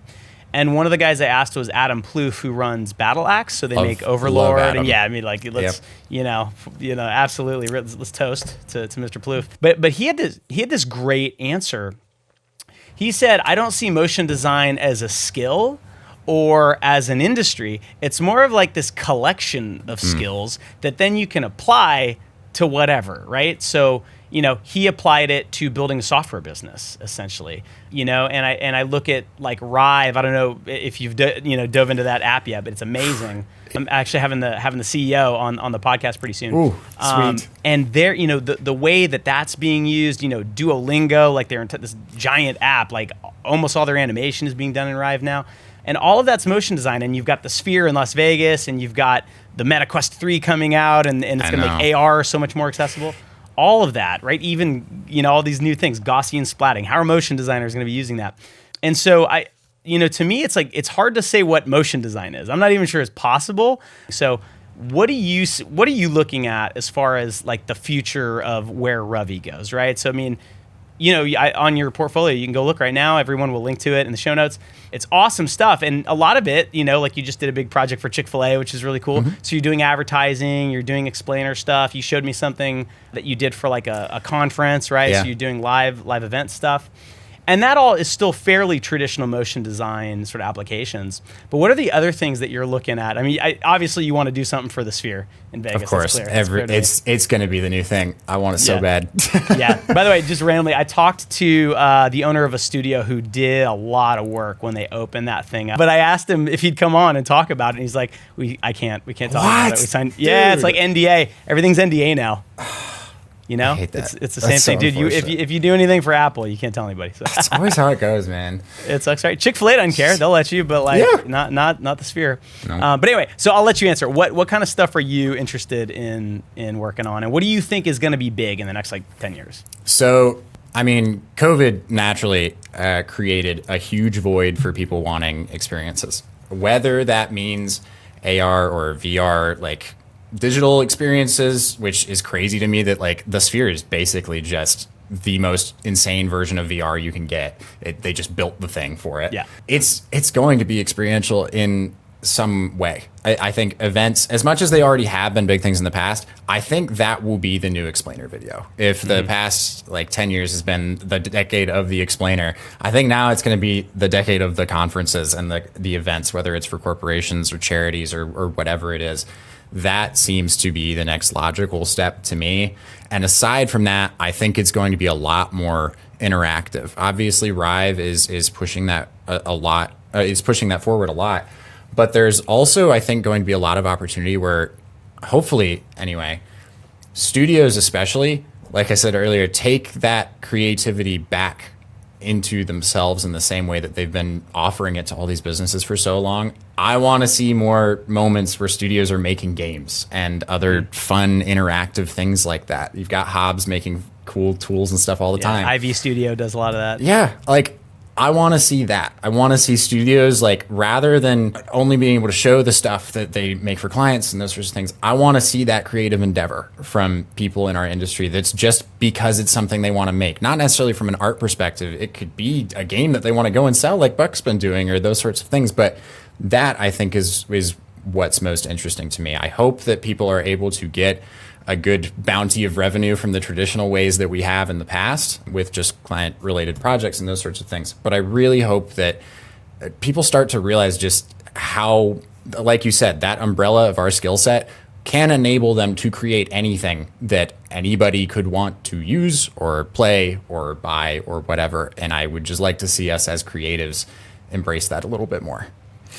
And one of the guys I asked was Adam Plouffe, who runs Battle Axe. So they make Overlord, and I mean, like let's you know, absolutely, let's toast to Mr. Plouffe. But he had this great answer. He said, "I don't see motion design as a skill or as an industry. It's more of like this collection of skills that then you can apply to whatever, right?" So, you know, he applied it to building a software business, essentially. You know, and I look at like Rive. I don't know if you've dove into that app yet, but it's amazing. I'm actually having the CEO on the podcast pretty soon. Ooh, sweet. And there, you know, the way that's being used, you know, Duolingo, like they're this giant app, like almost all their animation is being done in Rive now. And all of that's motion design. And you've got the Sphere in Las Vegas, and you've got the Meta Quest 3 coming out, and it's going to make AR so much more accessible. All of that, right? Even, you know, all these new things, Gaussian splatting. How are motion designers going to be using that? And so to me, it's like, it's hard to say what motion design is. I'm not even sure it's possible. So what are you looking at as far as like the future of where Ravie goes, right? So, I mean, you know, on your portfolio, you can go look right now. Everyone will link to it in the show notes. It's awesome stuff. And a lot of it, you know, like you just did a big project for Chick-fil-A, which is really cool. Mm-hmm. So you're doing advertising, you're doing explainer stuff. You showed me something that you did for like a conference, right? Yeah. So you're doing live event stuff. And that all is still fairly traditional motion design sort of applications. But what are the other things that you're looking at? I mean, obviously you want to do something for the Sphere in Vegas. Of course, that's clear. it's going to be the new thing. I want it so bad. Yeah. By the way, just randomly, I talked to the owner of a studio who did a lot of work when they opened that thing up. But I asked him if he'd come on and talk about it, and he's like, we can't talk about it. We signed. Yeah, it's like NDA. Everything's NDA now. You know, I hate that. It's the same thing, dude. If you do anything for Apple, you can't tell anybody. So. That's always how it goes, man. It sucks, right? Chick-fil-A doesn't care; they'll let you, but not the Sphere. No. But anyway, so I'll let you answer. What kind of stuff are you interested in working on, and what do you think is going to be big in the next 10 years? So, I mean, COVID naturally created a huge void for people wanting experiences, whether that means AR or VR, digital experiences, which is crazy to me that the Sphere is basically just the most insane version of VR you can get. They just built the thing for it. Yeah. It's going to be experiential in some way. I think events, as much as they already have been big things in the past, I think that will be the new explainer video. If the past 10 years has been the decade of the explainer, I think now it's going to be the decade of the conferences and the events, whether it's for corporations or charities or whatever it is. That seems to be the next logical step to me. And aside from that, I think it's going to be a lot more interactive. Obviously, Rive is pushing that a lot, is pushing that forward a lot. But there's also, I think, going to be a lot of opportunity where, hopefully anyway, studios especially, like I said earlier, take that creativity back into themselves in the same way that they've been offering it to all these businesses for so long. I want to see more moments where studios are making games and other fun interactive things like that. You've got Hobbs making cool tools and stuff all the time. Ivy Studio does a lot of that. Yeah, I want to see that. I want to see studios, rather than only being able to show the stuff that they make for clients and those sorts of things, I want to see that creative endeavor from people in our industry that's just because it's something they want to make. Not necessarily from an art perspective. It could be a game that they want to go and sell like Buck's been doing or those sorts of things. But that, I think, is what's most interesting to me. I hope that people are able to get a good bounty of revenue from the traditional ways that we have in the past with just client-related projects and those sorts of things. But I really hope that people start to realize just how, like you said, that umbrella of our skill set can enable them to create anything that anybody could want to use or play or buy or whatever. And I would just like to see us as creatives embrace that a little bit more.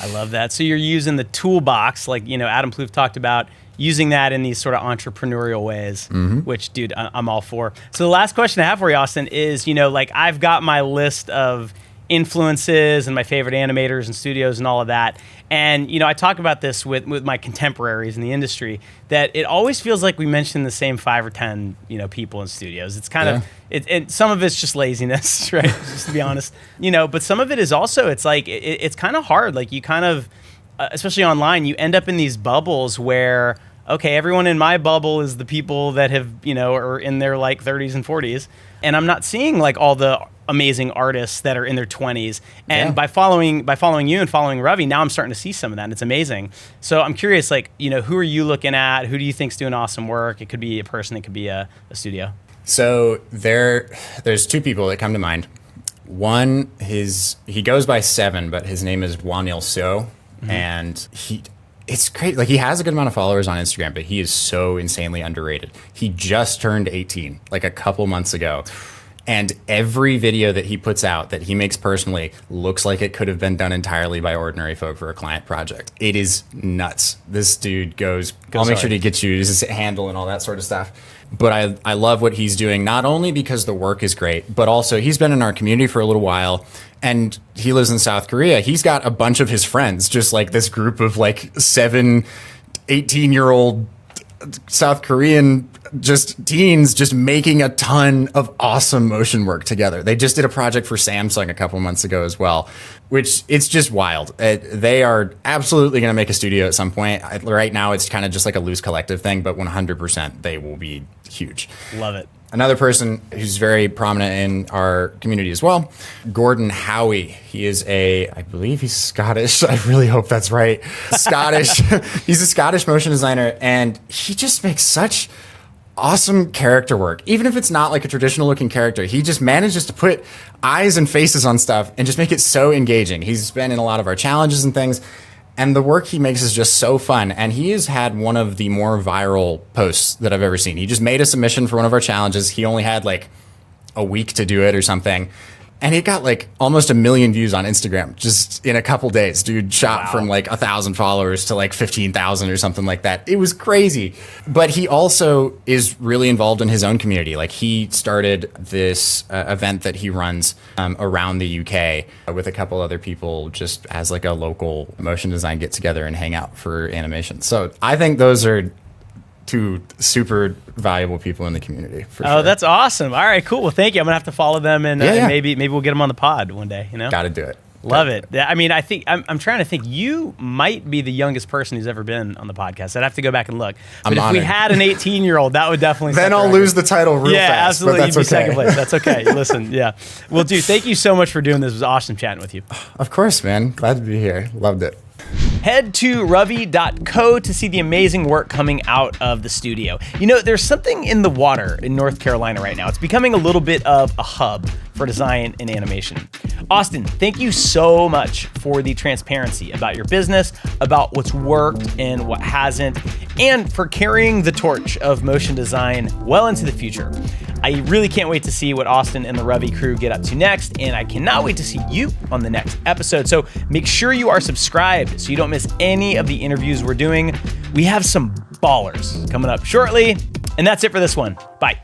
I love that. So you're using the toolbox, Adam Plouffe talked about, using that in these sort of entrepreneurial ways, which, dude, I'm all for. So the last question I have for you, Austin, is, I've got my list of influences and my favorite animators and studios and all of that. And, I talk about this with my contemporaries in the industry, that it always feels like we mention the same 5 or 10, people in studios. It's kind of, and some of it's just laziness, right? Just to be honest, but some of it is also, it's it's kind of hard. You kind of, especially online, you end up in these bubbles where, okay, everyone in my bubble is the people that have, are in their 30s and 40s. And I'm not seeing all the amazing artists that are in their 20s. And by following you and following Ravie, now I'm starting to see some of that, and it's amazing. So I'm curious, who are you looking at? Who do you think's doing awesome work? It could be a person, it could be a studio. So there's 2 people that come to mind. One, he goes by 7, but his name is Wanil So. And it's great. He has a good amount of followers on Instagram, but he is so insanely underrated. He just turned 18, a couple months ago. And every video that he puts out that he makes personally looks like it could have been done entirely by ordinary folk for a client project. It is nuts. This dude goes I'll make sure to get you his handle and all that sort of stuff. But I love what he's doing, not only because the work is great, but also he's been in our community for a little while, and he lives in South Korea. He's got a bunch of his friends, just this group of 7, 18-year-old South Korean just teens just making a ton of awesome motion work together. They just did a project for Samsung a couple months ago as well, which it's just wild. They are absolutely going to make a studio at some point. Right now, it's kind of just a loose collective thing, but 100% they will be huge. Love it. Another person who's very prominent in our community as well, Gordon Howie. He is I believe he's Scottish. I really hope that's right. Scottish. He's a Scottish motion designer, and he just makes such awesome character work. Even if it's not like a traditional looking character, he just manages to put eyes and faces on stuff and just make it so engaging. He's been in a lot of our challenges and things, and the work he makes is just so fun. And he has had one of the more viral posts that I've ever seen. He just made a submission for one of our challenges. He only had like a week to do it or something. And he got like almost 1 million views on Instagram just in a couple days. Dude shot from like 1,000 followers to like 15,000 or something like that. It was crazy. But he also is really involved in his own community. Like he started this event that he runs around the UK with a couple other people just as like a local motion design get together and hang out for animation. So I think those are two super valuable people in the community. For sure. That's awesome. All right, cool. Well, thank you. I'm gonna have to follow them, and maybe we'll get them on the pod one day. You know, got to do it. Love it. I mean, I think I'm trying to think. You might be the youngest person who's ever been on the podcast. I'd have to go back and look. But if we had an 18-year-old, that would definitely. Then I'll lose the title real fast. Yeah, absolutely. But that's You'd be okay. second place. That's okay. Listen, yeah. Well, dude, thank you so much for doing this. It was awesome chatting with you. Of course, man. Glad to be here. Loved it. Head to ravie.co to see the amazing work coming out of the studio. You know, there's something in the water in North Carolina right now. It's becoming a little bit of a hub for design and animation. Austin, thank you so much for the transparency about your business, about what's worked and what hasn't, and for carrying the torch of motion design well into the future. I really can't wait to see what Austin and the Ravie crew get up to next, and I cannot wait to see you on the next episode. So make sure you are subscribed so you don't miss any of the interviews we're doing. We have some ballers coming up shortly, and that's it for this one. Bye.